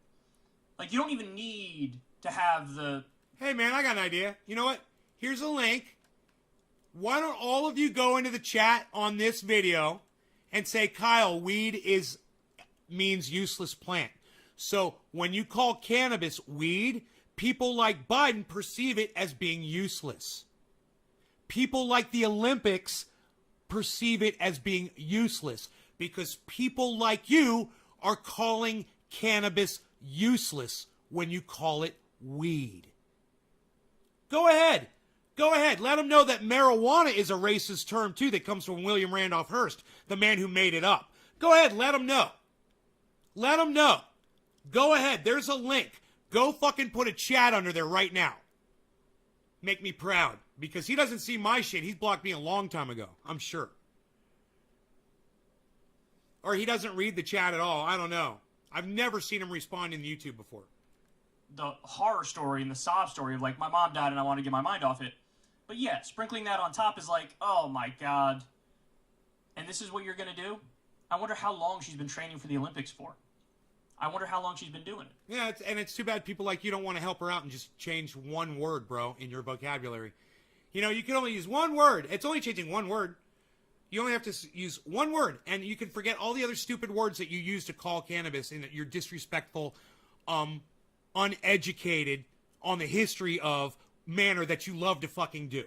Like, you don't even need to have the... Hey, man, I got an idea. You know what? Here's a link. Why don't all of you go into the chat on this video and say, Kyle, weed means useless plant. So when you call cannabis weed, people like Biden perceive it as being useless. People like the Olympics perceive it as being useless because people like you are calling cannabis useless when you call it weed. Go ahead. Go ahead. Let them know that marijuana is a racist term, too, that comes from William Randolph Hearst, the man who made it up. Go ahead. Let them know. Let them know. Go ahead. There's a link. Go fucking put a chat under there right now. Make me proud. Because he doesn't see my shit. He's blocked me a long time ago. I'm sure. Or he doesn't read the chat at all. I don't know. I've never seen him respond in YouTube before. The horror story and the sob story of, like, my mom died and I want to get my mind off it. But yeah, sprinkling that on top is like, oh my God. And this is what you're going to do? I wonder how long she's been training for the Olympics for. I wonder how long she's been doing it. Yeah, it's too bad people like you don't want to help her out and just change one word, bro, in your vocabulary. You know, you can only use one word. It's only changing one word. You only have to use one word, and you can forget all the other stupid words that you use to call cannabis and that you're disrespectful, uneducated on the history of manner that you love to fucking do.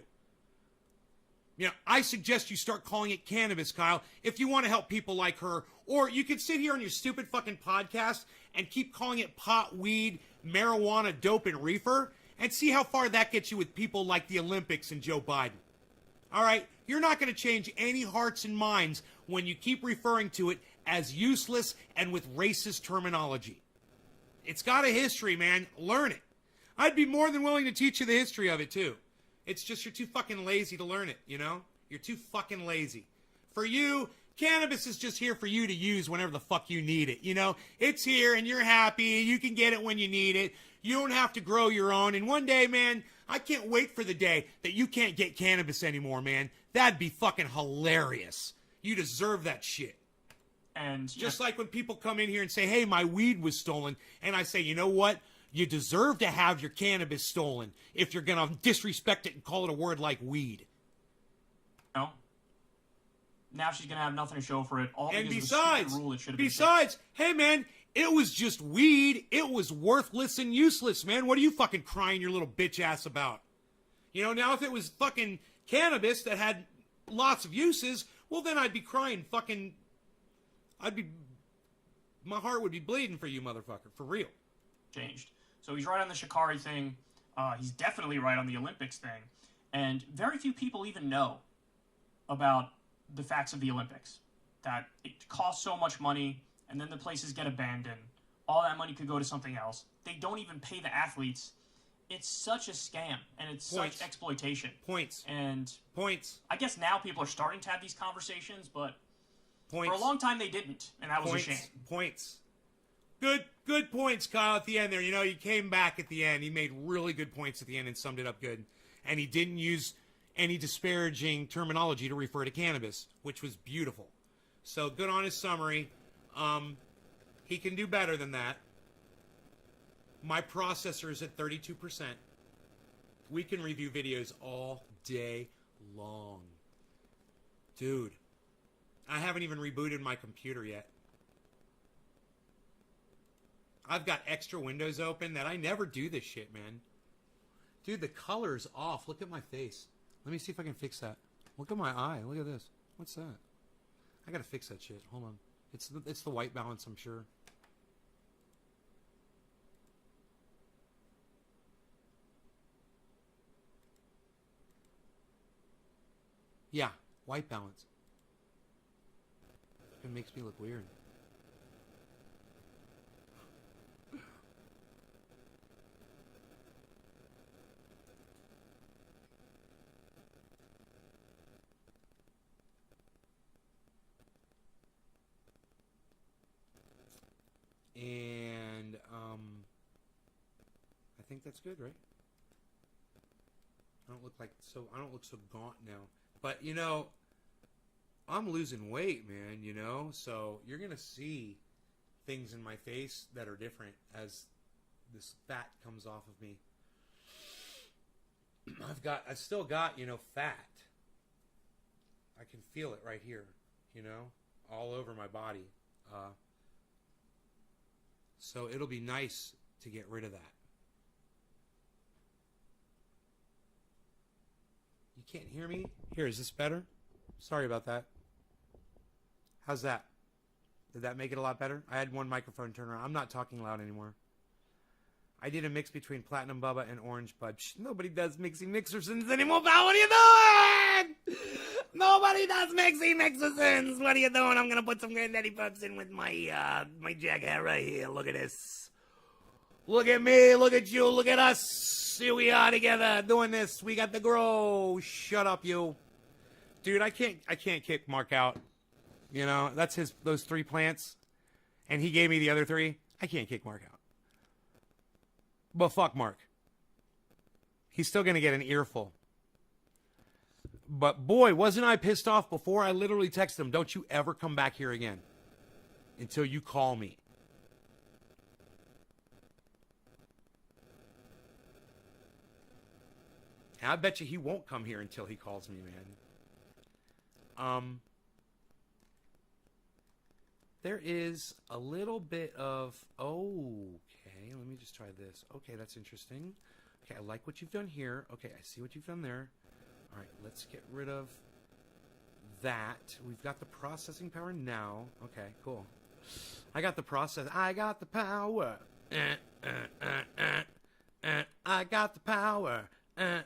You know, I suggest you start calling it cannabis, Kyle, if you want to help people like her. Or you could sit here on your stupid fucking podcast and keep calling it pot, weed, marijuana, dope, and reefer, and see how far that gets you with people like the Olympics and Joe Biden. All right? You're not going to change any hearts and minds when you keep referring to it as useless and with racist terminology. It's got a history, man. Learn it. I'd be more than willing to teach you the history of it, too. It's just you're too fucking lazy to learn it, you know? You're too fucking lazy. For you, cannabis is just here for you to use whenever the fuck you need it, you know? It's here and you're happy. You can get it when you need it. You don't have to grow your own. And one day, man, I can't wait for the day that you can't get cannabis anymore, man. That'd be fucking hilarious. You deserve that shit. And just like when people come in here and say, hey, my weed was stolen. And I say, you know what? You deserve to have your cannabis stolen if you're going to disrespect it and call it a word like weed. No. Now she's going to have nothing to show for it. All and because besides, of the rule it should have besides, hey, man, it was just weed. It was worthless and useless, man. What are you fucking crying your little bitch ass about? You know, now if it was fucking cannabis that had lots of uses, well, then I'd be crying fucking... My heart would be bleeding for you, motherfucker. For real. Changed. So he's right on the Sha'Carri thing. He's definitely right on the Olympics thing. And very few people even know about the facts of the Olympics. That it costs so much money, and then the places get abandoned. All that money could go to something else. They don't even pay the athletes. It's such a scam, and it's such exploitation. Points. I guess now people are starting to have these conversations, but Points. for a long time they didn't, and that was a shame. Points. Good points, Kyle, at the end there. You know, he came back at the end. He made really good points at the end and summed it up good. And he didn't use any disparaging terminology to refer to cannabis, which was beautiful. So good on his summary. He can do better than that. My processor is at 32%. We can review videos all day long. Dude, I haven't even rebooted my computer yet. I've got extra windows open that I never do this shit, man. Dude, the color's off. Look at my face. Let me see if I can fix that. Look at my eye. Look at this. What's that? I gotta fix that shit. Hold on. It's the white balance, I'm sure. Yeah, white balance. It makes me look weird. And I think that's good, right? I don't look so gaunt now. But you know, I'm losing weight, man, you know? So you're going to see things in my face that are different as this fat comes off of me. I've still got, you know, fat. I can feel it right here, you know, all over my body. So it'll be nice to get rid of that. You can't hear me? Here, is this better? Sorry about that. How's that? Did that make it a lot better? I had one microphone turn around. I'm not talking loud anymore. I did a mix between Platinum Bubba and Orange Bud. Nobody does Mixie Mixersons anymore, pal. What are you doing? Nobody does Mixie Mixersons. What are you doing? I'm going to put some Granddaddy Pups in with my my jag hat right here. Look at this. Look at me. Look at you. Look at us. Here we are together doing this. We got the grow. Shut up, you. Dude, I can't kick Mark out. You know, that's those 3 plants. And he gave me the other 3. I can't kick Mark out. But fuck Mark. He's still going to get an earful. But boy, wasn't I pissed off before? I literally texted him, don't you ever come back here again until you call me. And I bet you he won't come here until he calls me, man. There is a little bit of, okay, let me just try this. Okay, that's interesting. Okay, I like what you've done here. Okay, I see what you've done there. All right, let's get rid of that. We've got the processing power now. Okay, cool. I got the power. I got the power. 21%,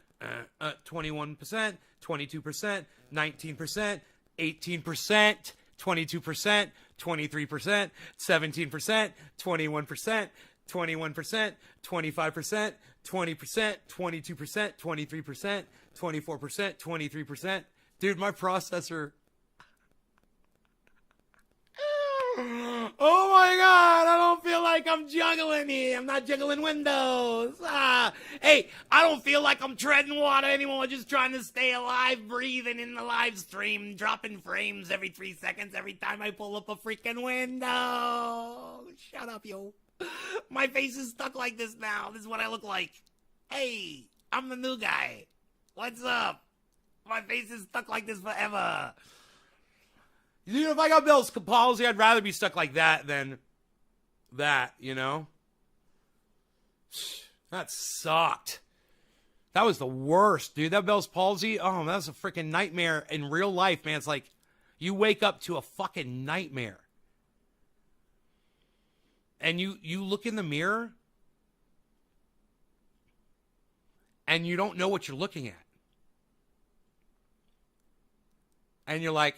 22%, 19%, 18%, 22%, 23%, 17%, 21%, 21%, 25%, 20%, 22%, 23%, 24%, 23%. Dude, my processor. Oh my God, I don't feel like I'm juggling here. I'm not juggling windows. Hey, I don't feel like I'm treading water anymore, just trying to stay alive, breathing in the live stream, dropping frames every 3 seconds every time I pull up a freaking window. Shut up, yo. My face is stuck like this now. This is what I look like. Hey, I'm the new guy. What's up? My face is stuck like this forever. You know, if I got Bell's palsy, I'd rather be stuck like that than that, you know? That sucked. That was the worst, dude. That Bell's palsy, oh, that was a freaking nightmare in real life, man. It's like you wake up to a fucking nightmare. And you look in the mirror and you don't know what you're looking at. And you're like,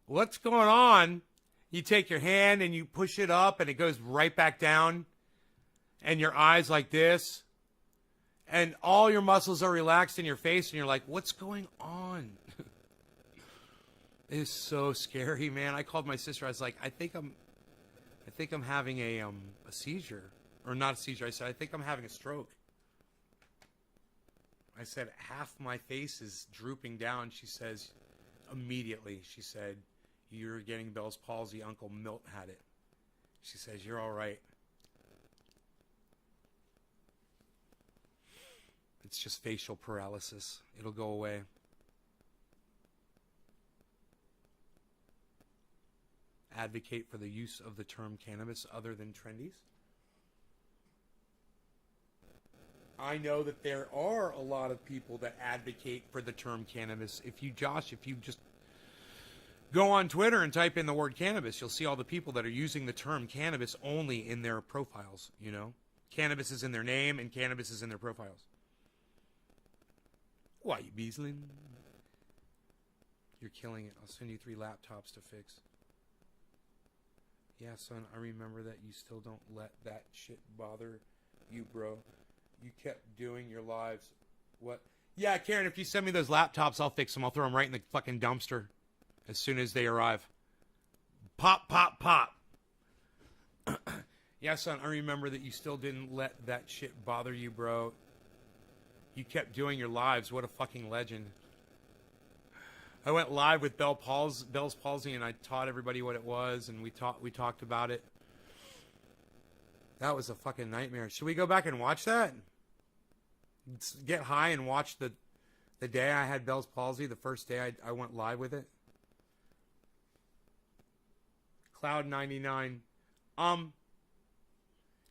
what's going on? You take your hand and you push it up and it goes right back down. And your eyes like this. And all your muscles are relaxed in your face. And you're like, what's going on? It is so scary, man. I called my sister. I was like, I think I'm having a seizure. Or not a seizure. I said, I think I'm having a stroke. I said, half my face is drooping down. She says, immediately, she said, you're getting Bell's palsy. Uncle Milt had it. She says, you're all right. It's just facial paralysis. It'll go away. Advocate for the use of the term cannabis other than trendies. I know that there are a lot of people that advocate for the term cannabis. If you just go on Twitter and type in the word cannabis, you'll see all the people that are using the term cannabis only in their profiles, you know? Cannabis is in their name and cannabis is in their profiles. Why, you Beasley? You're killing it. I'll send you 3 laptops to fix. Yeah, son, I remember that you still don't let that shit bother you, bro. You kept doing your lives. What? Yeah, Karen, if you send me those laptops, I'll fix them. I'll throw them right in the fucking dumpster as soon as they arrive. Pop, pop, pop. Yeah, son, I remember that you still didn't let that shit bother you, bro. You kept doing your lives. What a fucking legend. I went live with Bell's palsy, and I taught everybody what it was, and we talked about it. That was a fucking nightmare. Should we go back and watch that? Let's get high and watch the day I had Bell's palsy, the first day I went live with it. Cloud99.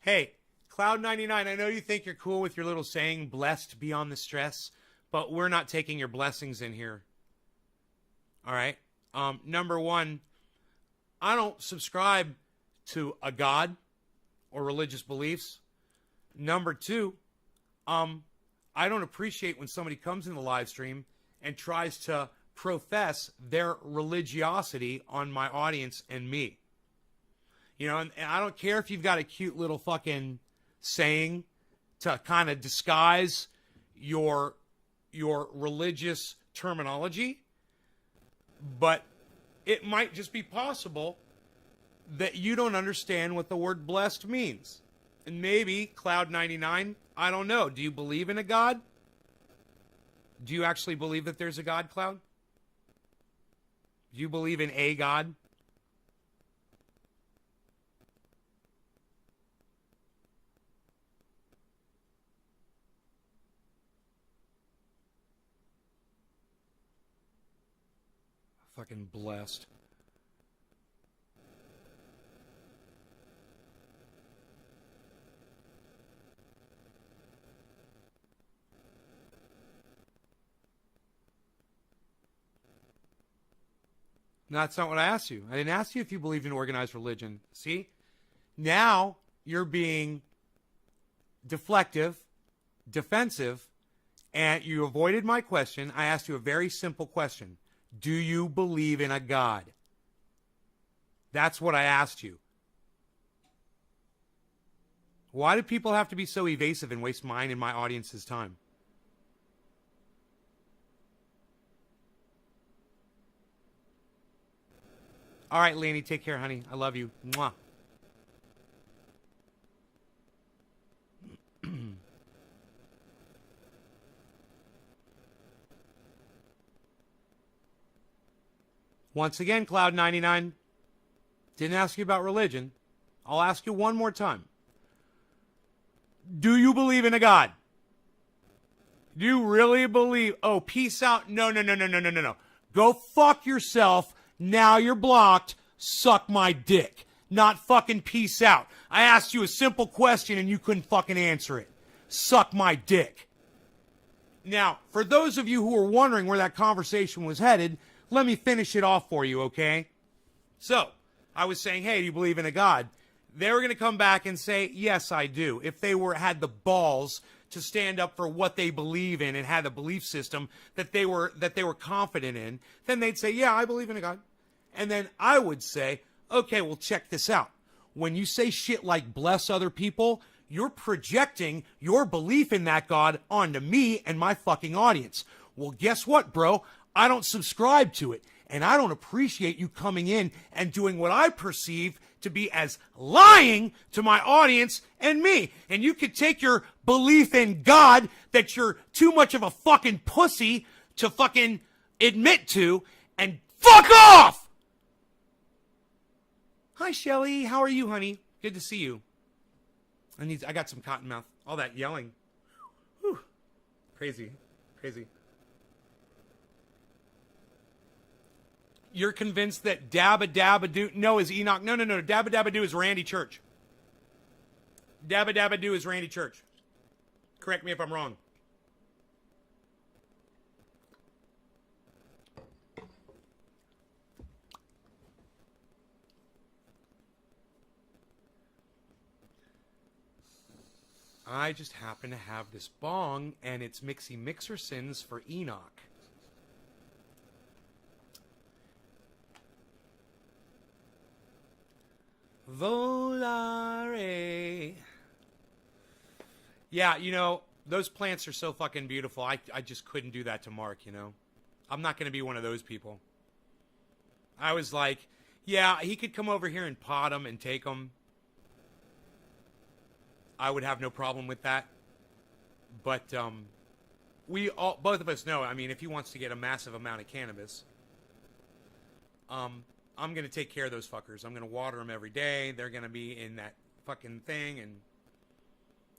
Hey, Cloud99, I know you think you're cool with your little saying, blessed beyond the stress, but we're not taking your blessings in here. All right? Number one, I don't subscribe to a God or religious beliefs. Number two, I don't appreciate when somebody comes in the live stream and tries to profess their religiosity on my audience and me. You know, and I don't care if you've got a cute little fucking saying to kind of disguise your religious terminology, but it might just be possible that you don't understand what the word blessed means. And maybe, Cloud99, I don't know. Do you believe in a God? Do you actually believe that there's a God, Cloud? Do you believe in a God? Fucking blessed. No, that's not what I asked you. I didn't ask you if you believed in organized religion. See? Now you're being deflective, defensive, and you avoided my question. I asked you a very simple question. Do you believe in a God? That's what I asked you. Why do people have to be so evasive and waste mine and my audience's time? All right, Laney, take care, honey. I love you. Mwah. Once again, Cloud99, didn't ask you about religion. I'll ask you one more time. Do you believe in a God? Do you really believe? Oh, peace out. No. Go fuck yourself. Now you're blocked. Suck my dick. Not fucking peace out. I asked you a simple question and you couldn't fucking answer it. suck my dick. Now, for those of you who are wondering where that conversation was headed, let me finish it off for you, okay? So, I was saying, hey, do you believe in a God? They were going to come back and say, yes, I do. If they had the balls to stand up for what they believe in and had a belief system that they were confident in, then they'd say, yeah, I believe in a God. And then I would say, okay, well, check this out. When you say shit like bless other people, you're projecting your belief in that God onto me and my fucking audience. Well, guess what, bro? I don't subscribe to it. And I don't appreciate you coming in and doing what I perceive to be as lying to my audience and me. And you could take your belief in God that you're too much of a fucking pussy to fucking admit to and fuck off! Hi, Shelly. How are you, honey? Good to see you. I got some cotton mouth. All that yelling. Whew. Crazy. Crazy. You're convinced that Dabba Dabba Doo... No, is Enoch. No. Dabba Dabba Doo is Randy Church. Dabba Dabba Doo is Randy Church. Correct me if I'm wrong. I just happen to have this bong, and it's Mixie Mixer Sins for Enoch. Volare. Yeah, you know, those plants are so fucking beautiful. I just couldn't do that to Mark, you know. I'm not going to be one of those people. I was like, yeah, he could come over here and pot them and take them. I would have no problem with that. But both of us know, I mean, if he wants to get a massive amount of cannabis, I'm going to take care of those fuckers. I'm going to water them every day. They're going to be in that fucking thing, and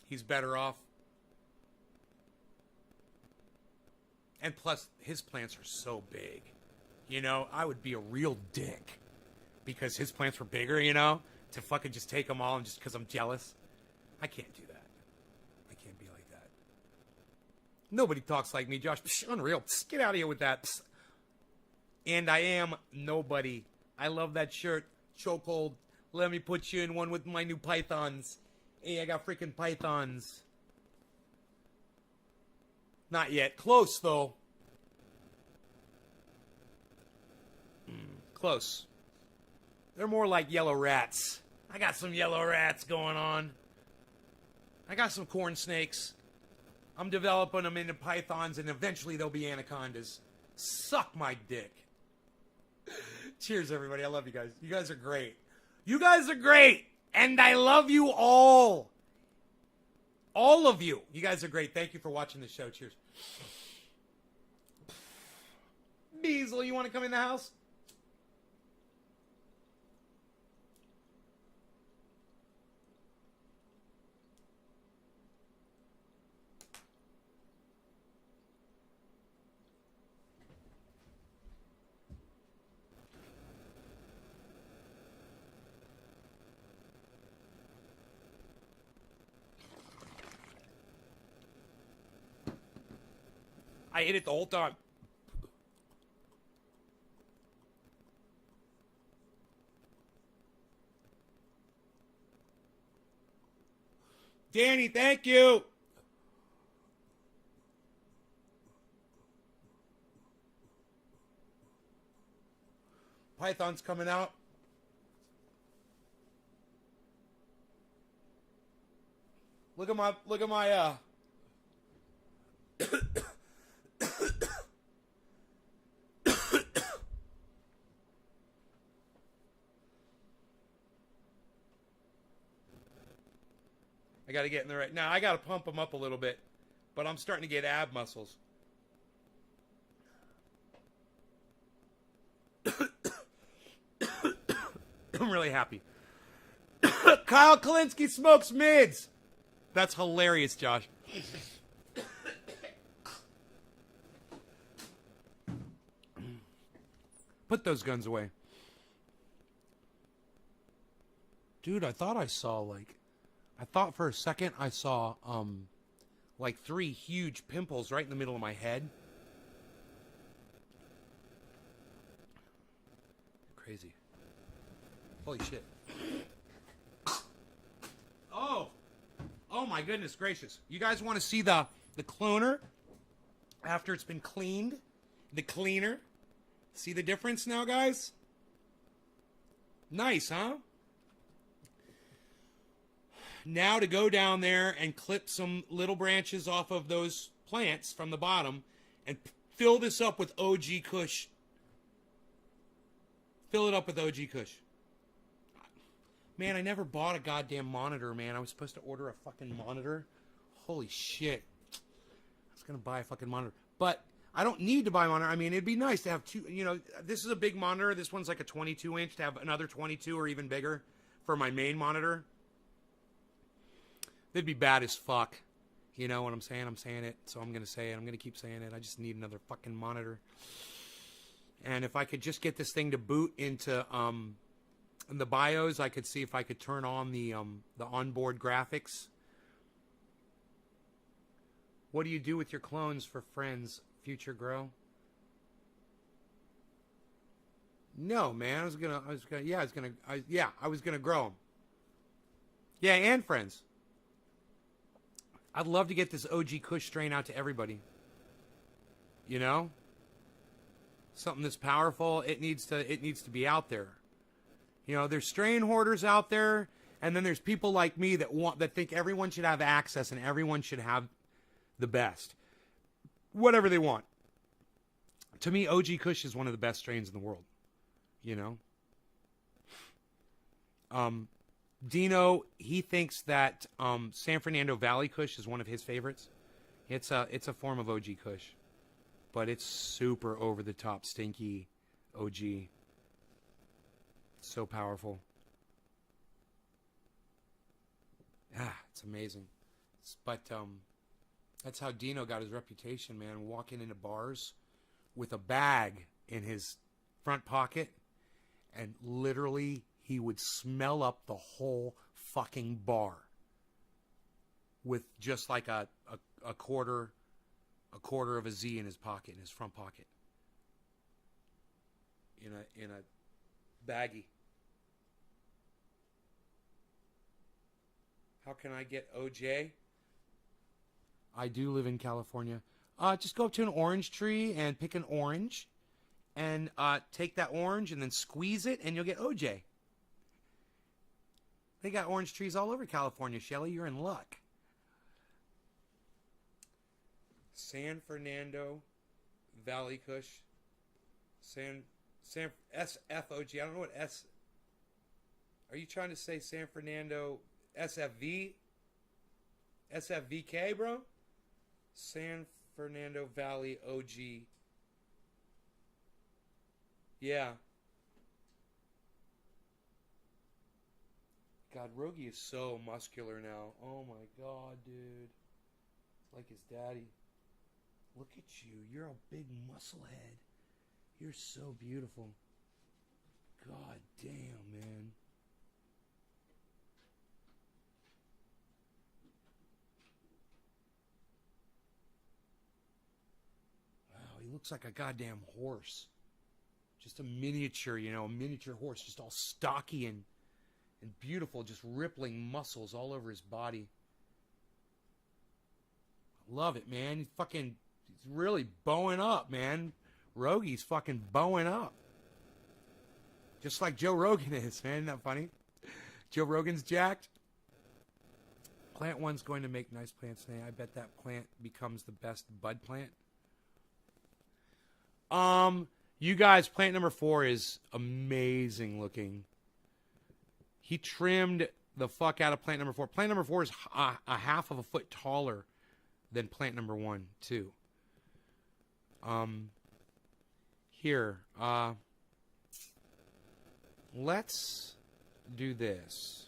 he's better off. And plus, his plants are so big. You know, I would be a real dick because his plants were bigger, you know, to fucking just take them all and just because I'm jealous. I can't do that. I can't be like that. Nobody talks like me, Josh. Psh, unreal. Psh, get out of here with that. Psh. And I am nobody. I love that shirt. Chokehold. Let me put you in one with my new pythons. Hey, I got freaking pythons. Not yet. Close, though. Close. They're more like yellow rats. I got some yellow rats going on. I got some corn snakes. I'm developing them into pythons, and eventually they'll be anacondas. Suck my dick. Cheers, everybody. I love you guys. You guys are great. You guys are great. And I love you all. All of you. You guys are great. Thank you for watching the show. Cheers. Beazle, you want to come in the house? I ate it the whole time. Danny, thank you. Python's coming out. Look at my I got to get in the right... Now, I got to pump them up a little bit. But I'm starting to get ab muscles. I'm really happy. Kyle Kalinske smokes mids. That's hilarious, Josh. Put those guns away. Dude, I thought I saw, like... I thought for a second I saw, like 3 huge pimples right in the middle of my head. Crazy. Holy shit. Oh my goodness gracious. You guys want to see the cloner after it's been cleaned? The cleaner? See the difference now, guys? Nice, huh? Now to go down there and clip some little branches off of those plants from the bottom and fill this up with OG Kush. Fill it up with OG Kush. Man, I never bought a goddamn monitor, man. I was supposed to order a fucking monitor. Holy shit. I was going to buy a fucking monitor. But I don't need to buy a monitor. I mean, it'd be nice to have 2, you know, this is a big monitor. This one's like a 22-inch. To have another 22 or even bigger for my main monitor. They'd be bad as fuck. You know what I'm saying? I'm saying it, so I'm going to say it. I'm going to keep saying it. I just need another fucking monitor. And if I could just get this thing to boot into the BIOS, I could see if I could turn on the onboard graphics. What do you do with your clones for friends, Future Grow? No, man. I was gonna grow them. Yeah, and friends. I'd love to get this OG Kush strain out to everybody. You know? Something that's powerful, it needs to be out there. You know, there's strain hoarders out there, and then there's people like me that think everyone should have access and everyone should have the best. Whatever they want. To me, OG Kush is one of the best strains in the world. You know? Dino, he thinks that San Fernando Valley Kush is one of his favorites. It's a form of OG Kush, but it's super over the top stinky OG. So powerful. It's amazing. But that's how Dino got his reputation, man. Walking into bars with a bag in his front pocket, and literally he would smell up the whole fucking bar with just like a quarter of a Z in his pocket, in his front pocket, in a baggie. How can I get OJ? I do live in California. Just go up to an orange tree and pick an orange, and take that orange and then squeeze it, and you'll get OJ. They got orange trees all over California, Shelly. You're in luck. San Fernando Valley Kush. San SFOG. I don't know what S. Are you trying to say San Fernando SFV? SFVK, bro? San Fernando Valley OG. Yeah. God, Rogie is so muscular now. Oh my God, dude. Like his daddy. Look at you. You're a big muscle head. You're so beautiful. God damn, man. Wow, he looks like a goddamn horse. Just a miniature, you know, a miniature horse. Just all stocky and beautiful, just rippling muscles all over his body. Love it, man. He's really bowing up, man. Rogie's fucking bowing up. Just like Joe Rogan is, man. Isn't that funny? Joe Rogan's jacked. Plant one's going to make nice plants today. I bet that plant becomes the best bud plant. You guys, plant number 4 is amazing looking. He trimmed the fuck out of plant number 4. Plant number 4 is a half of a foot taller than plant number 1, too. Here, let's do this.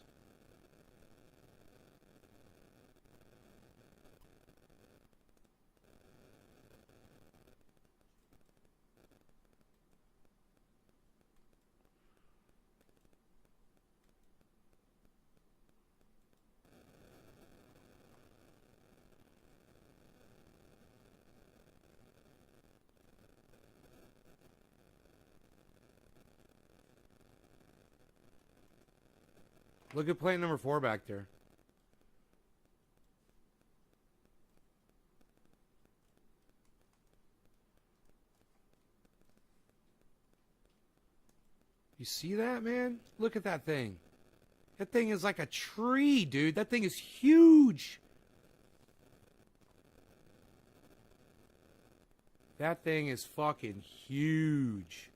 Look at plate number 4 back there. You see that, man? Look at that thing. That thing is like a tree, dude. That thing is huge. That thing is fucking huge.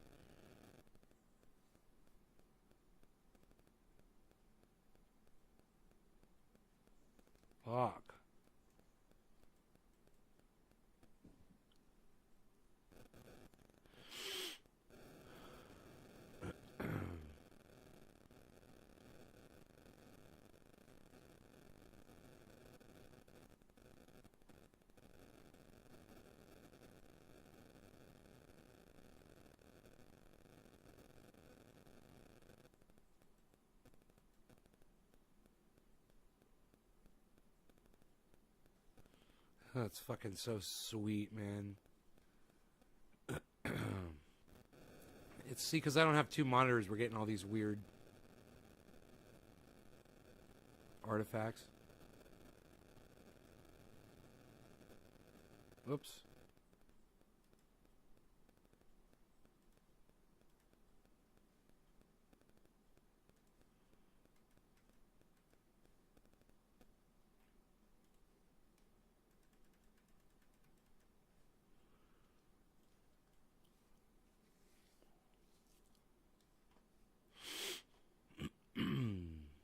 Fuck. That's fucking so sweet, man. It's, see, because I don't have 2 monitors, we're getting all these weird artifacts. Oops.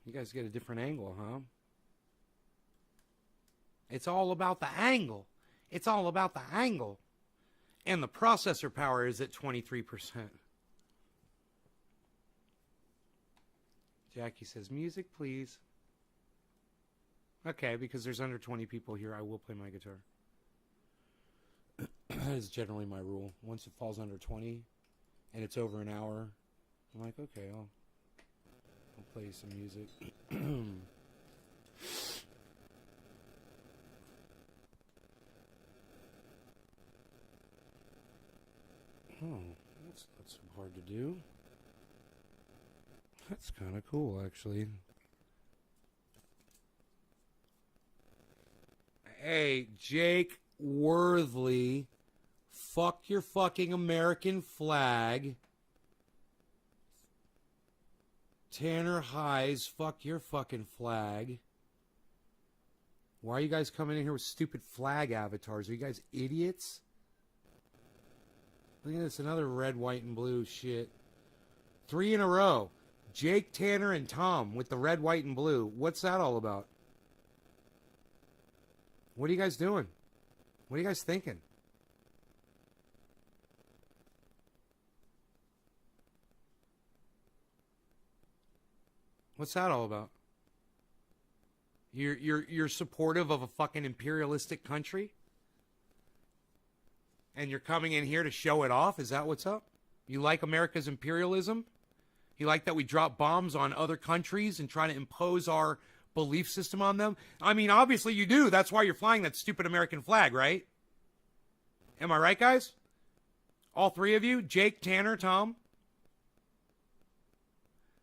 You guys get a different angle, huh? It's all about the angle. It's all about the angle. And the processor power is at 23%. Jackie says, music, please. Okay, because there's under 20 people here, I will play my guitar. That is generally my rule. Once it falls under 20 and it's over an hour, I'm like, okay, I'll play some music. Oh, that's not so hard to do. That's kind of cool, actually. Hey, Jake Worthley, fuck your fucking American flag. Tanner Highs, fuck your fucking flag. Why are you guys coming in here with stupid flag avatars? Are you guys idiots? Look at this, another red, white, and blue shit. 3 in a row. Jake, Tanner, and Tom with the red, white, and blue. What's that all about? What are you guys doing? What are you guys thinking? What's that all about? You're supportive of a fucking imperialistic country? And you're coming in here to show it off? Is that what's up? You like America's imperialism? You like that we drop bombs on other countries and try to impose our belief system on them? I mean, obviously you do. That's why you're flying that stupid American flag, right? Am I right, guys? All 3 of you? Jake, Tanner, Tom?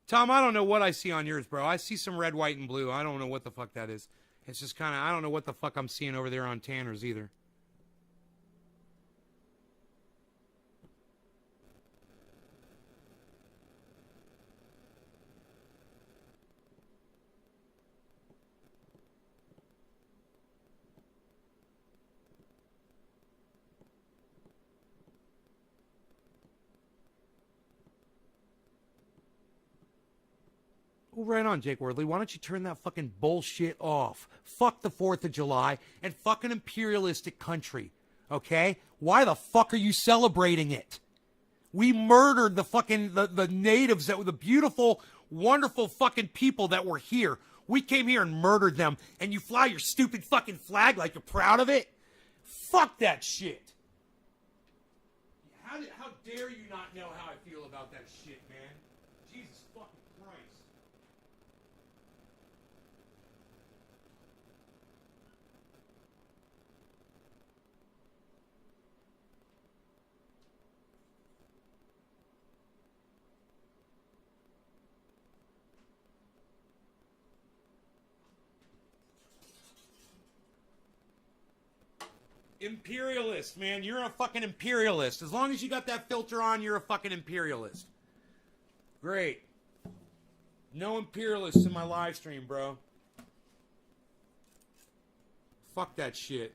Tom, I don't know what I see on yours, bro. I see some red, white, and blue. I don't know what the fuck that is. It's just kind of, I don't know what the fuck I'm seeing over there on Tanner's either. Oh, right on, Jake Wordley. Why don't you turn that fucking bullshit off? Fuck the 4th of July and fuck an imperialistic country. Okay? Why the fuck are you celebrating it? We murdered the fucking, the natives that were the beautiful, wonderful fucking people that were here. We came here and murdered them, and you fly your stupid fucking flag like you're proud of it? Fuck that shit. How dare you not know how I feel about that shit, man? Jesus fucking Christ. Imperialist, man. You're a fucking imperialist. As long as you got that filter on, you're a fucking imperialist. Great. No imperialists in my live stream, bro. Fuck that shit.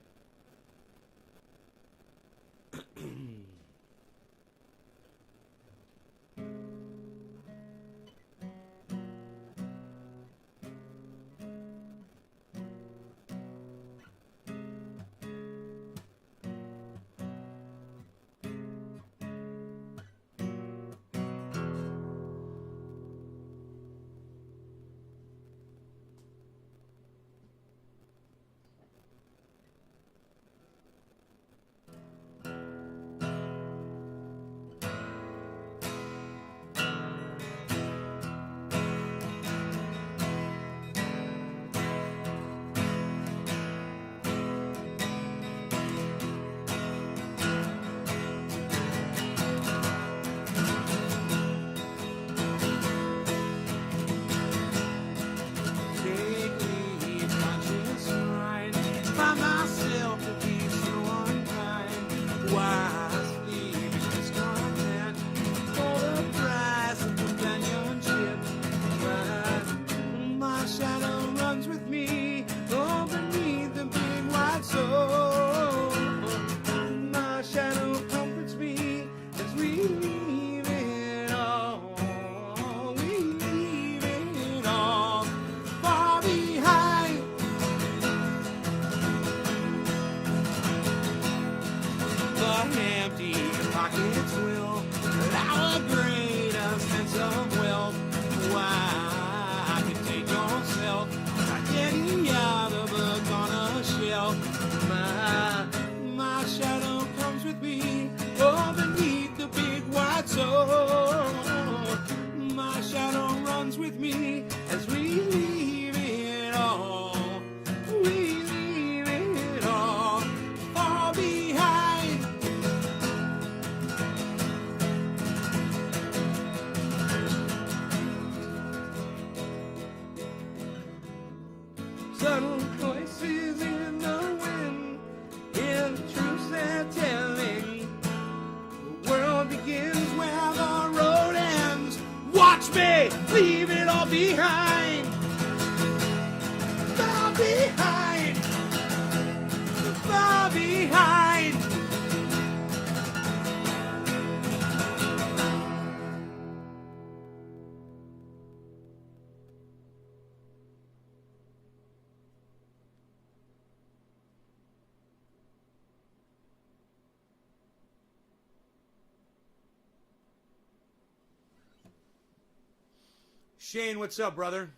Shane, what's up, brother?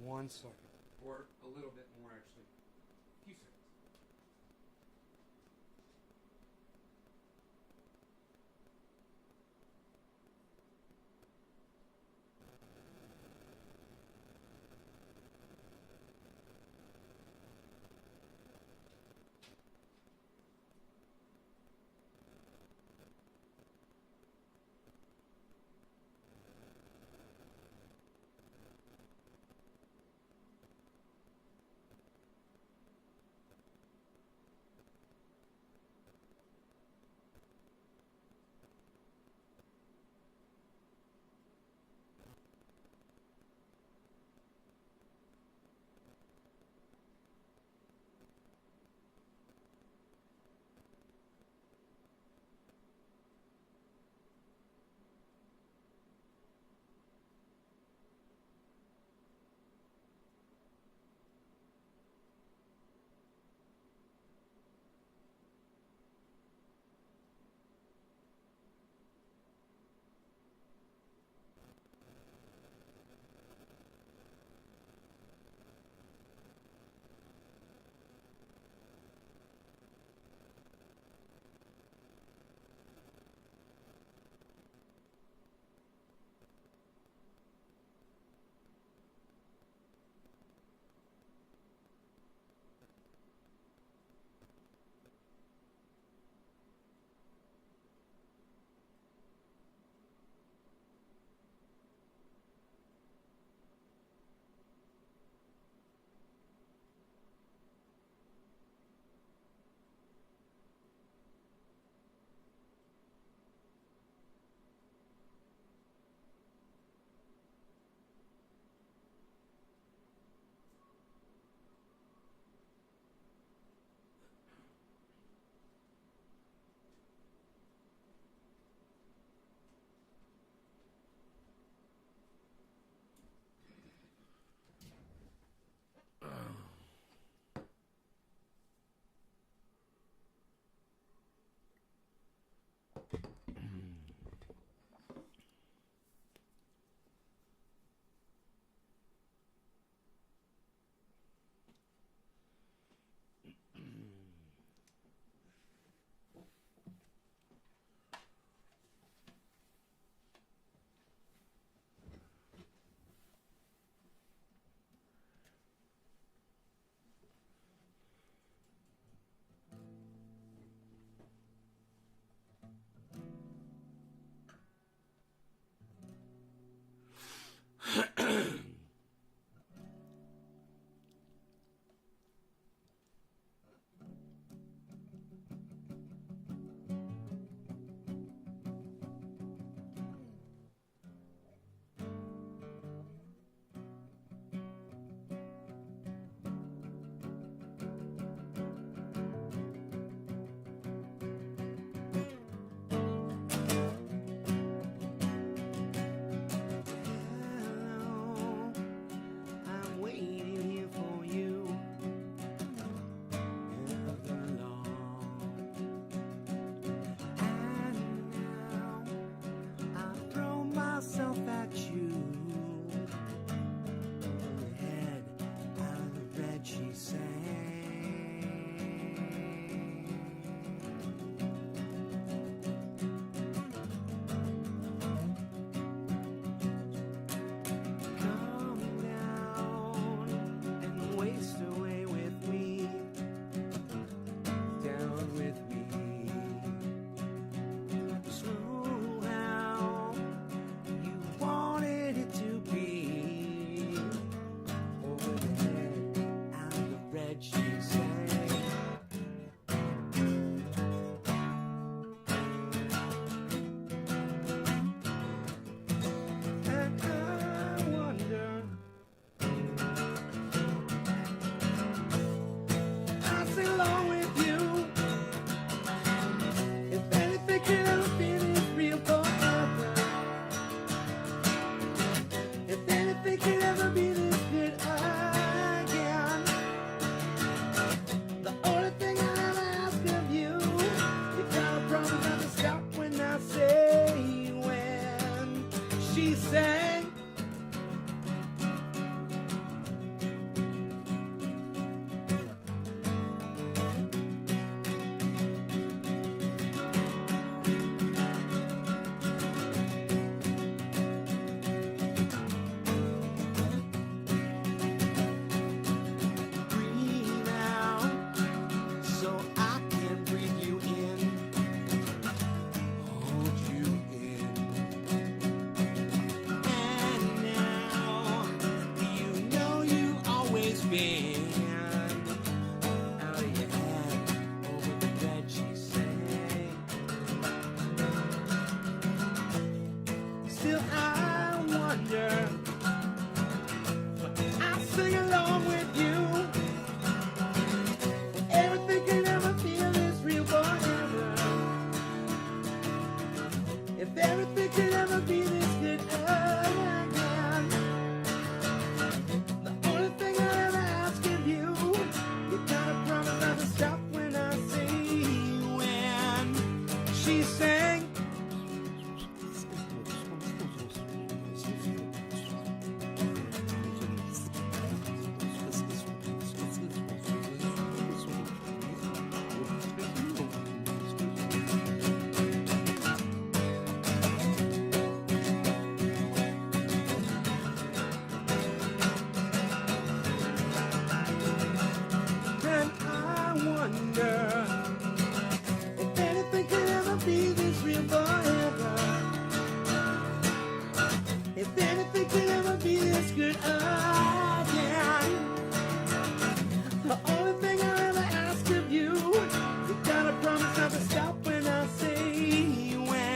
One second, or a little bit more actually. A few seconds. everything could ever be this good again. The only thing I ever ask of you, you gotta promise not to stop when I say when. She sang. And I wonder if anything could ever be this real forever. If anything could ever be this good again. The only thing I ever ask of you, you gotta promise not to stop when I say when.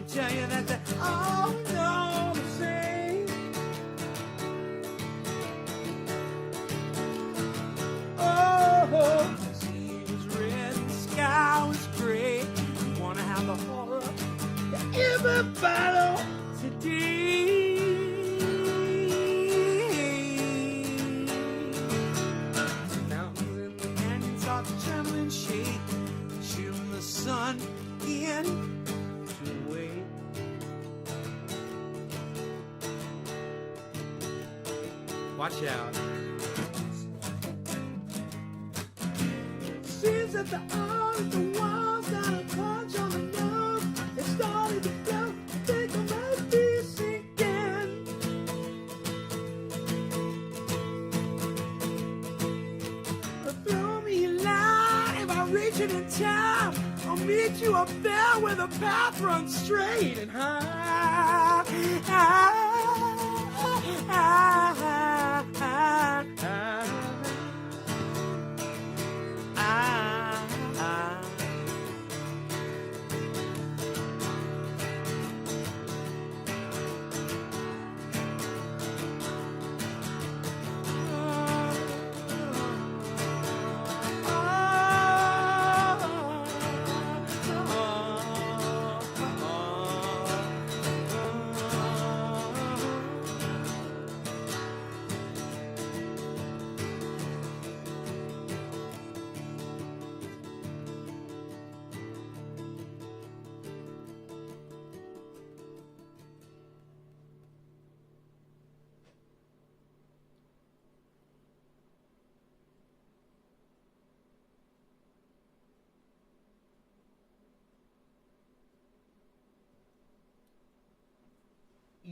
Tell you that they all know the same. Oh, the sea was red and the sky was gray. You wanna have the horror that everybody today. The mountains and the canyons start to tremble and shake, shooting the sun in. Watch out. Seems that the art of the walls got a punch on the nose. It started to blow. I think I might be sinking. time. I'll meet you up there where the path runs straight and high.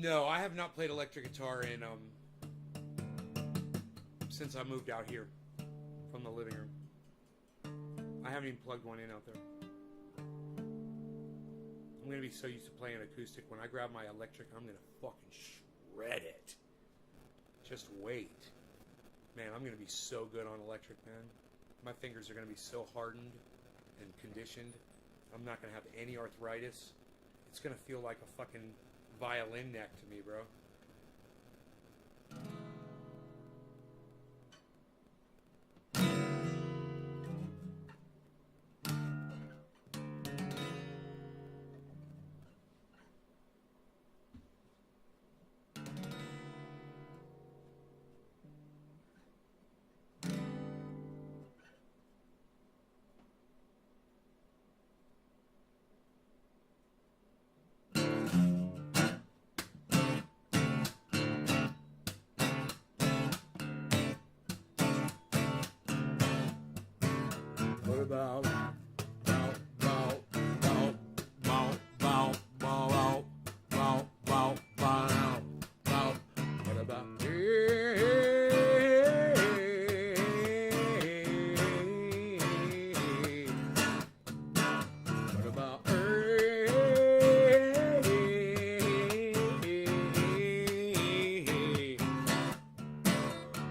No, I have not played electric guitar in since I moved out here from the living room. I haven't even plugged one in out there. I'm gonna be so used to playing acoustic. When I grab my electric, I'm gonna fucking shred it. Just wait. Man, I'm gonna be so good on electric, man. My fingers are gonna be so hardened and conditioned. I'm not gonna have any arthritis. It's gonna feel like a fucking violin neck to me, bro. What about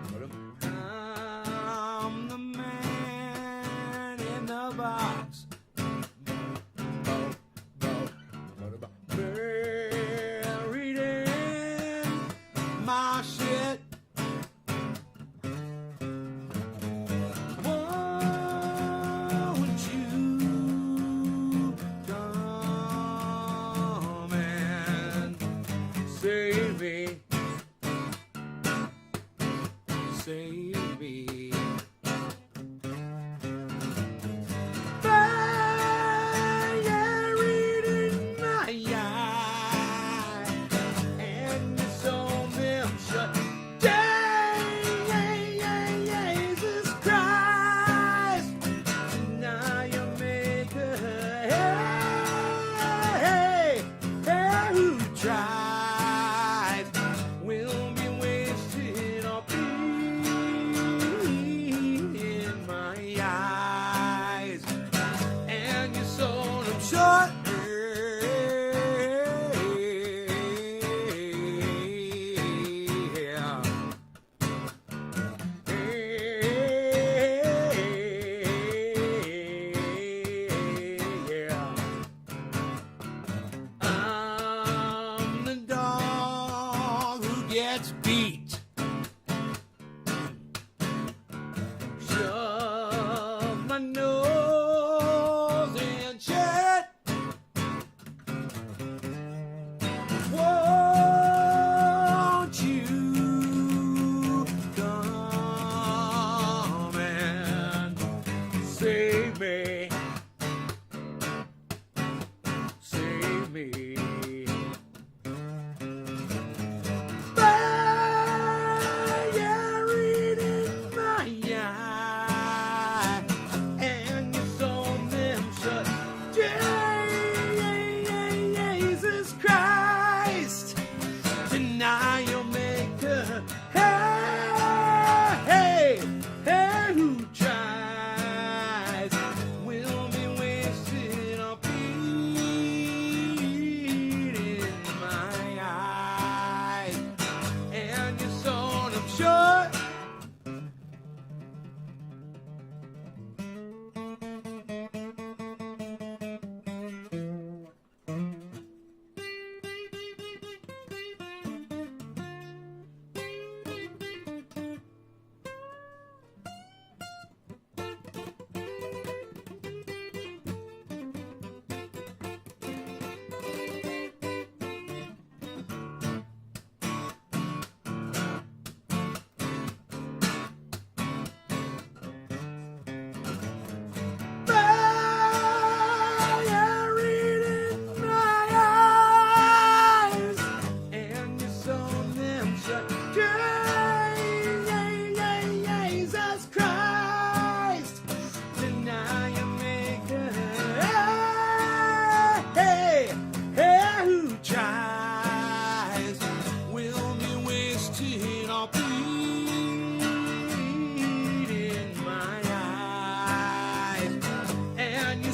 what about I'm the man in the box. What about buried in my shit? Won't you come and save me? Save me. Fire in my eye, and you saw them shut down. Jesus Christ, now you make a hey, who tried will be wasted or be in my eyes, and you sold them short. I'm the dog who gets beat. Shove my nose in shit. Won't you come and save me? Save me. Fire in my eye, and you saw them shut. Jesus Christ, tonight you'll make a hey, who tries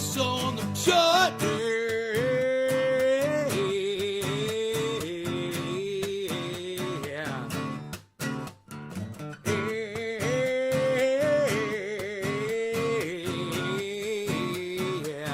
ice on the chutney. Yeah. Yeah.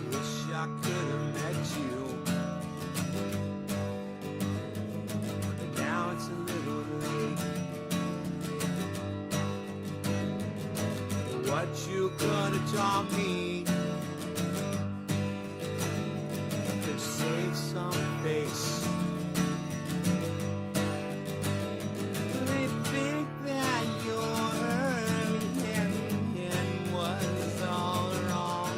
Wish I could have met you, but now it's a little late. What you could have taught me could save some face. They think that your early ending was all wrong.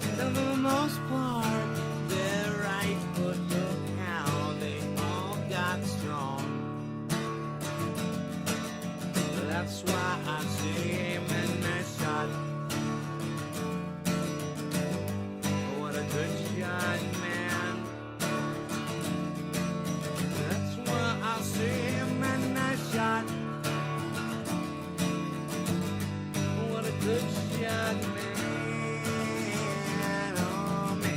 For the most part, they're right, but look how they all got strong. That's why I see him in my shot. What a good shot, man. That's why I see him in my shot. What a good shot, man. Oh, man.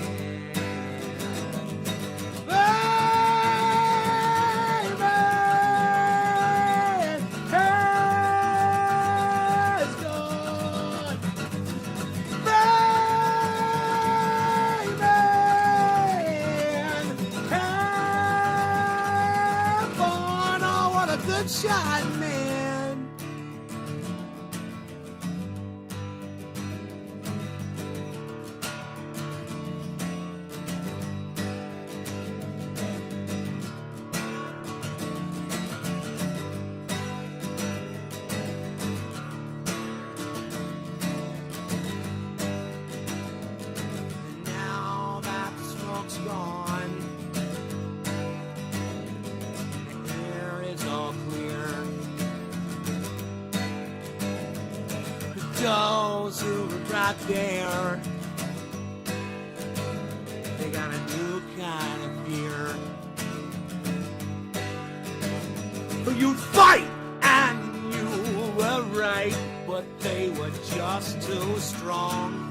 Good shot, man. And now that the smoke's gone, the air is all clear. Those who were right there, they got a new kind of fear. You'd fight, and you were right, but they were just too strong.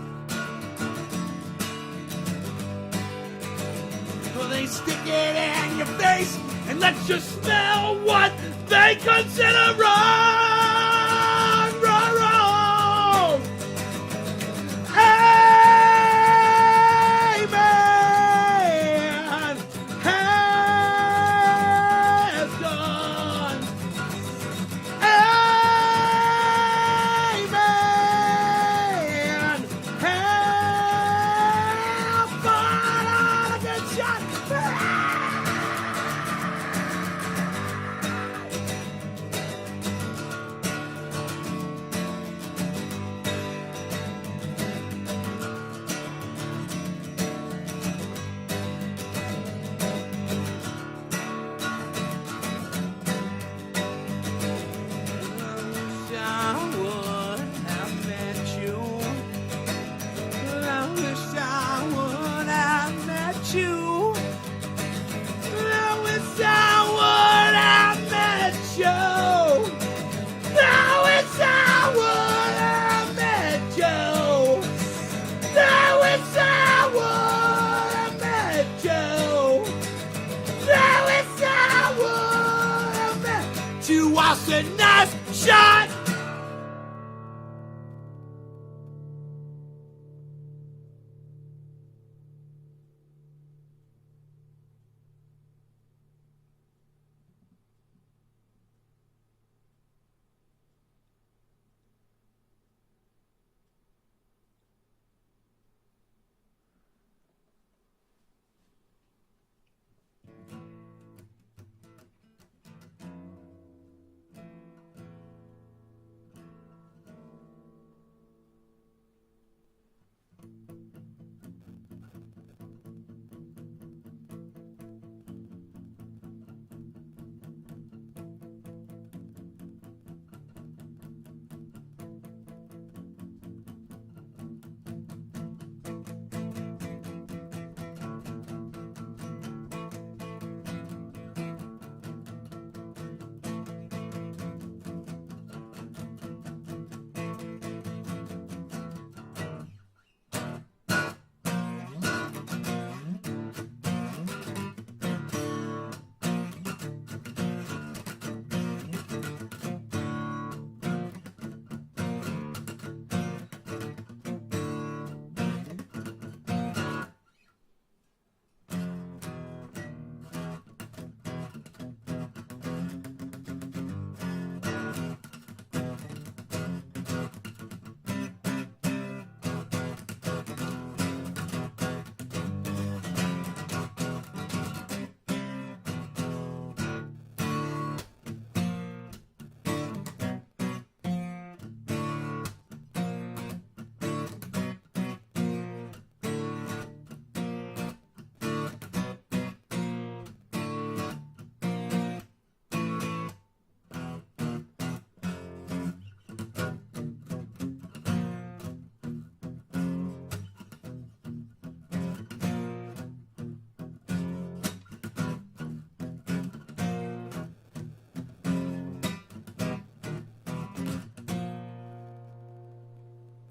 They stick it in your face and let you smell what they consider wrong, wrong, wrong. Hey, man, has gone. Hey, man, have fun on a good shot. I said, nice shot.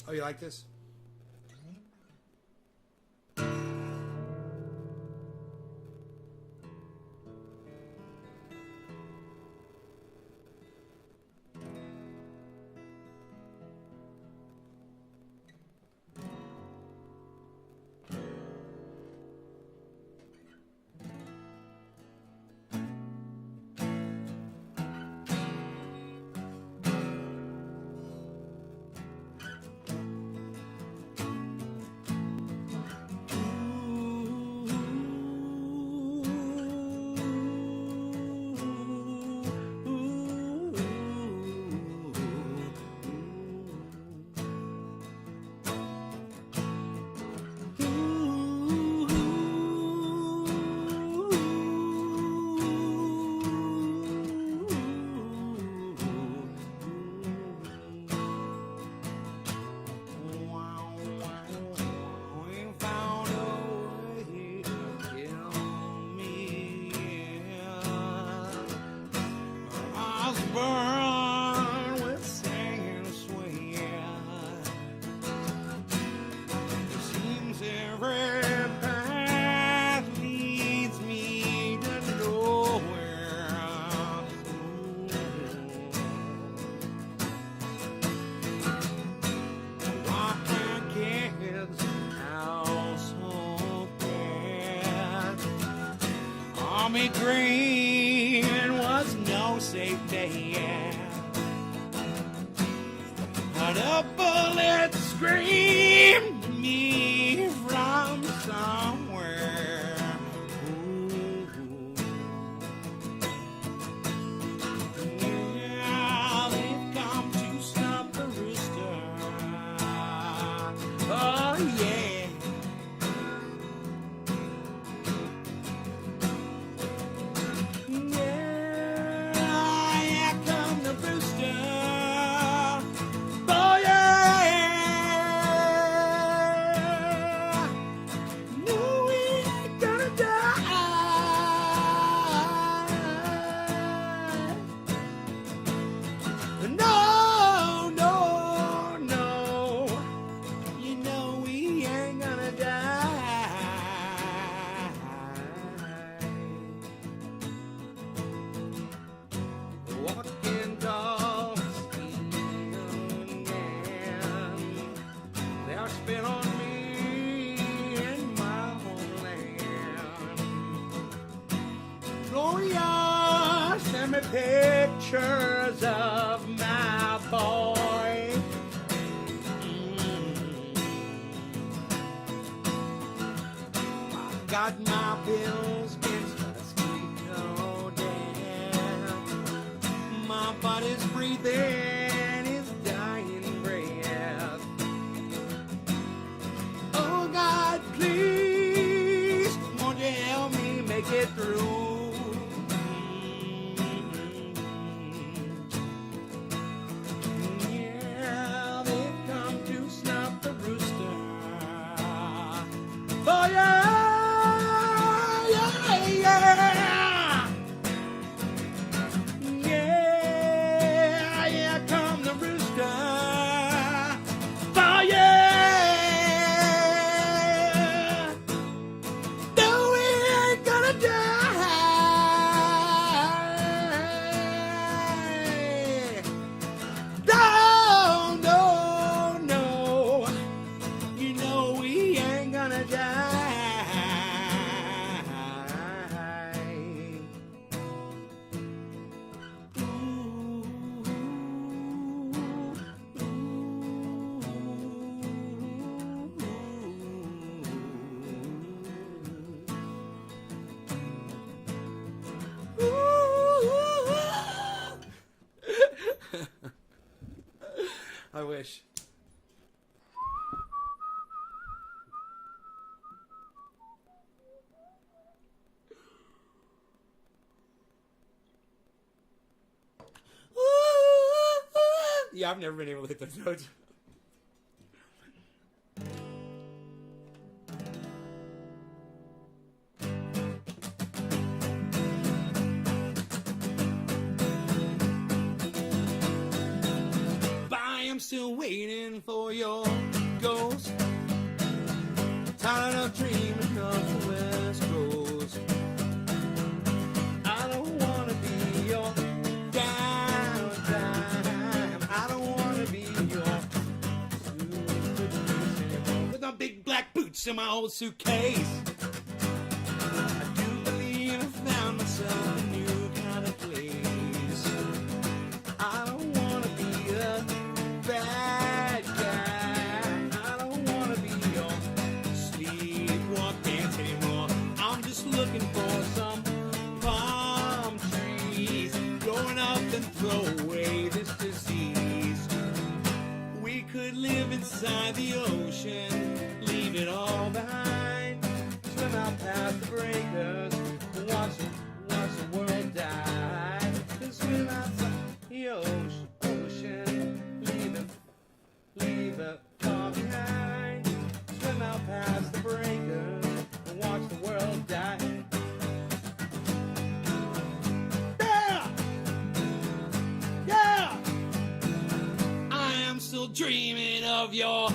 Oh, you like this? Army Green was no safe day. But a bullet screamed to me from somewhere. Ooh. Yeah, they've come to stop the rooster. Oh yeah. Pictures of my boy. I got my bills against mosquito dam. My body's breathing his dying breath. Oh God, please, won't you help me make it through? Oh yeah, yeah, yeah. Yeah, yeah, come the rooster. Oh yeah. No, we ain't gonna die. No, no, no. You know we ain't gonna die. I wish. Yeah, I've never been able to hit those notes. Buying I'm still waiting for your ghost. Tired of dreaming of the West Coast. I don't wanna be your downtime. I don't wanna be your suitcase anymore. With my big black boots and my old suitcase. I do believe I found myself a new kind of place. I don't wanna be a bad guy. I don't wanna be your sleepwalk dance anymore. I'm just looking for some palm trees growing up and throw away this disease. We could live inside the ocean, leave it all behind, swim out past the breakers, watch the world die. And swim outside the ocean, leave it all behind. Swim out past the breakers and watch the world die. Yeah! Yeah! I am still dreaming of your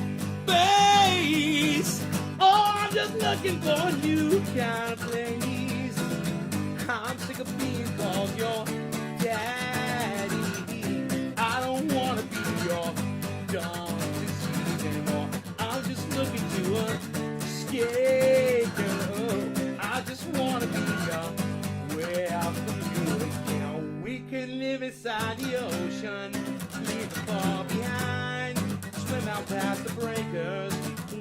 face. Oh, I'm just looking for a new kind of place. I'm sick of being called your daddy. I don't want to be your dumb disease anymore. I'm just looking to escape. I just want to be way out from you again. We can live inside the ocean, leave it far behind. Swim out past the breakers,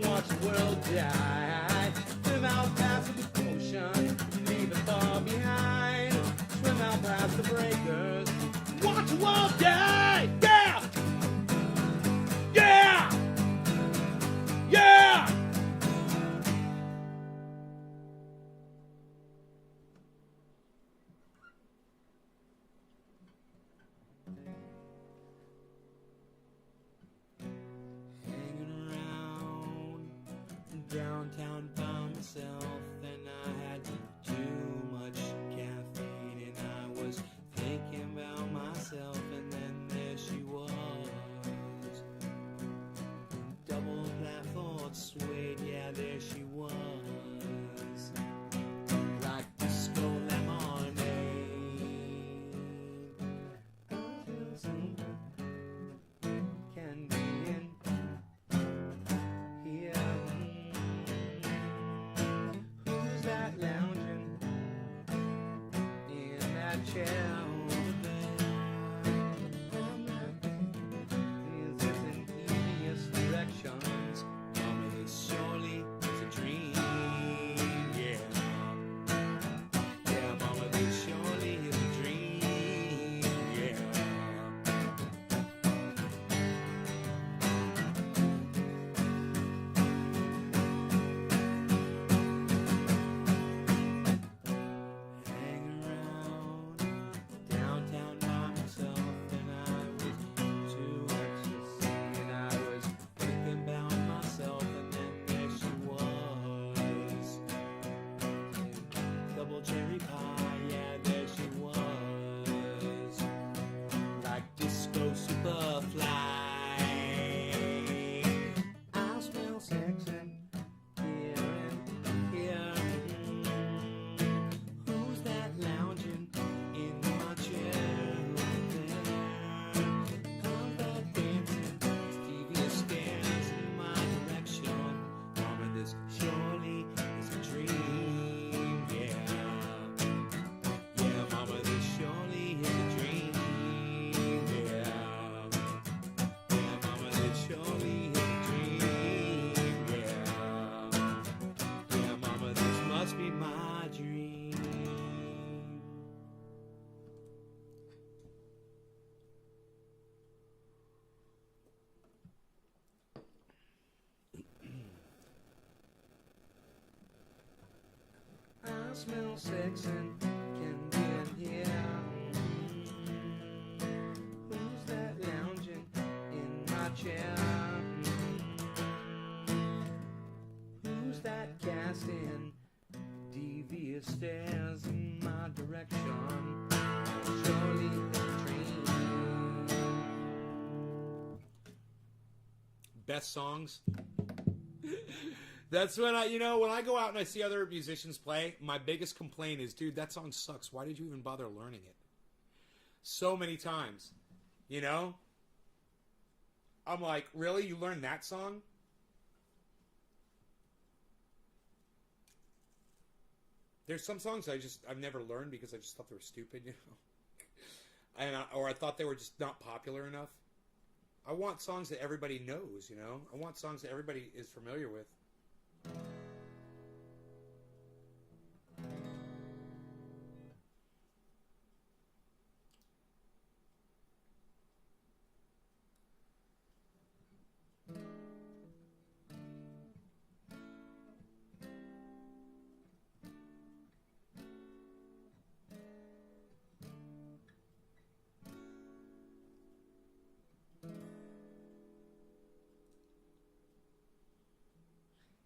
watch the world die. Swim out past the ocean, leave it far behind. Swim out past the breakers, watch the world die. Yeah! Yeah! Yeah! Hanging around downtown by myself, and I had too much caffeine, and I was thinking about myself, and then there she was. Double platform suede, yeah, there she was. Like disco lemonade. I feel some candy in here. Who's that lounging in that chair over there? Is this in devious directions? Mama, this surely is a dream. Yeah. Yeah, mama, this surely is a dream. Yeah. Hang around downtown by myself, and I was too ecstasy, and I was thinking about myself, and then there she was. Double cherry pie, yeah, there she was. Like disco superfly. I smell sex and here and here. Who's that lounging in my chair over there? I'm that dancing, devious stares in my direction. Mama, this surely is a dream, yeah. Yeah, mama, this surely is a dream, yeah. Yeah, mama, this surely is a dream, yeah. Yeah, mama, this must be my dream. I smell sex and candy in here. Who's that lounging in my chair? Who's that casting devious stares in my direction? Surely a dream. best songs. That's when when I go out and I see other musicians play, my biggest complaint is, dude, that song sucks. Why did you even bother learning it? So many times, I'm like, really? You learned that song? There's some songs I've never learned because I just thought they were stupid, or I thought they were just not popular enough. I want songs that everybody knows, I want songs that everybody is familiar with.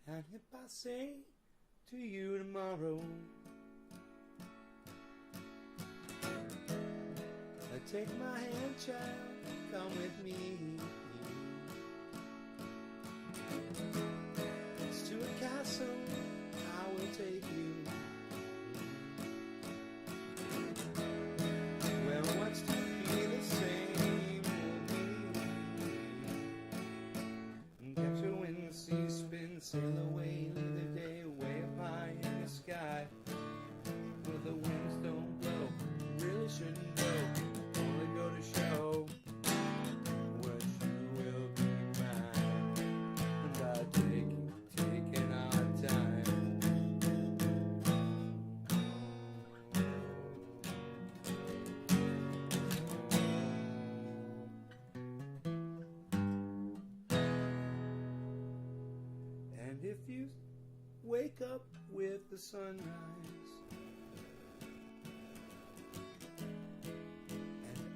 And if I say to you tomorrow, take my hand, child, come with me. It's to a castle, I will take you. Well, what's to be the same will be. Catch a wind, the sea spin, sail away, leave the day way up high in the sky. Where the winds don't blow, really shouldn't go. Only go to show what you will be mine. By taking our time. And if you wake up with the sunrise,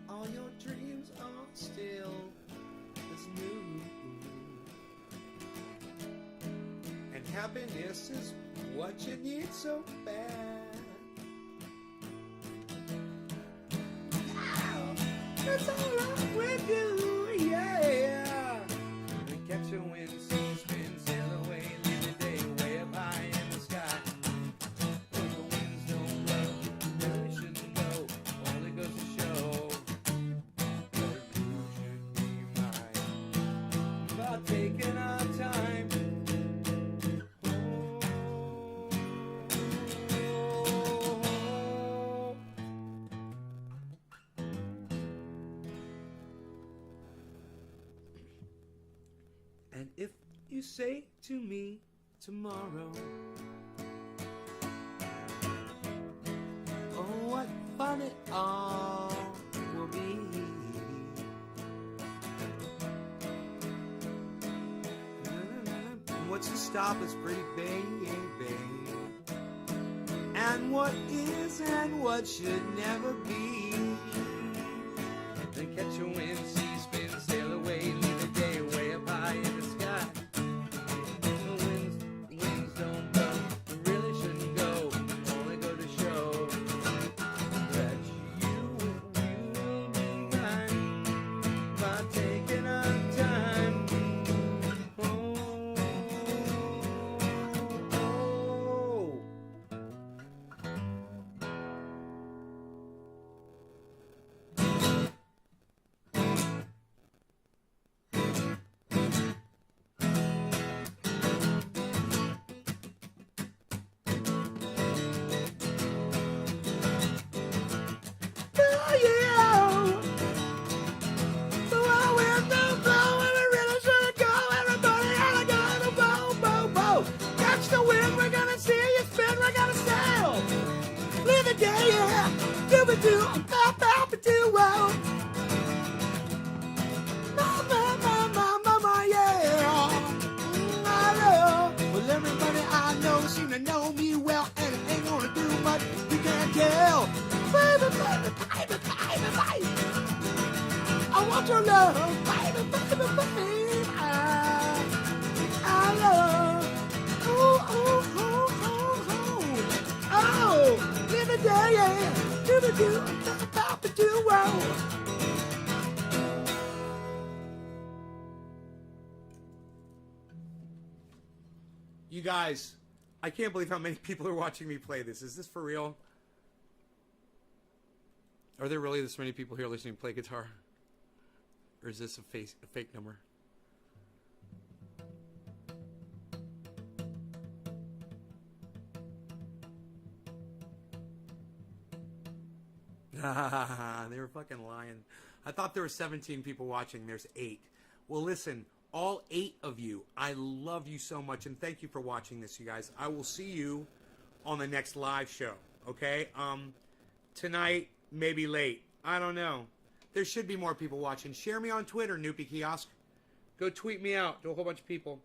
all your dreams are still as new, and happiness is what you need so bad. That's all right with you, yeah. And catch a wind, sea spin, sail away, leave the day way up high in the sky. When the winds don't blow, really shouldn't go. Only goes to show. Taking our time. And if you say to me tomorrow, oh, what fun it all will be. What's to stop us, pretty baby? And what is and what should never be? Then catch a wind, sea spin, sail away, leave the day way up high in the sky. The winds don't blow, really shouldn't go. Only go to show that you will be mine by taking our time. You guys, I can't believe how many people are watching me play this. Is this for real? Are there really this many people here listening to play guitar? Or is this a fake number? They were fucking lying. I thought there were 17 people watching. There's 8. Well, listen, all 8 of you, I love you so much, and thank you for watching this, you guys. I will see you on the next live show, okay? Tonight, maybe late. I don't know. There should be more people watching. Share me on Twitter, Noopy Kiosk. Go tweet me out to a whole bunch of people.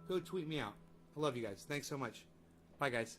Go tweet me out. I love you guys. Thanks so much. Bye, guys.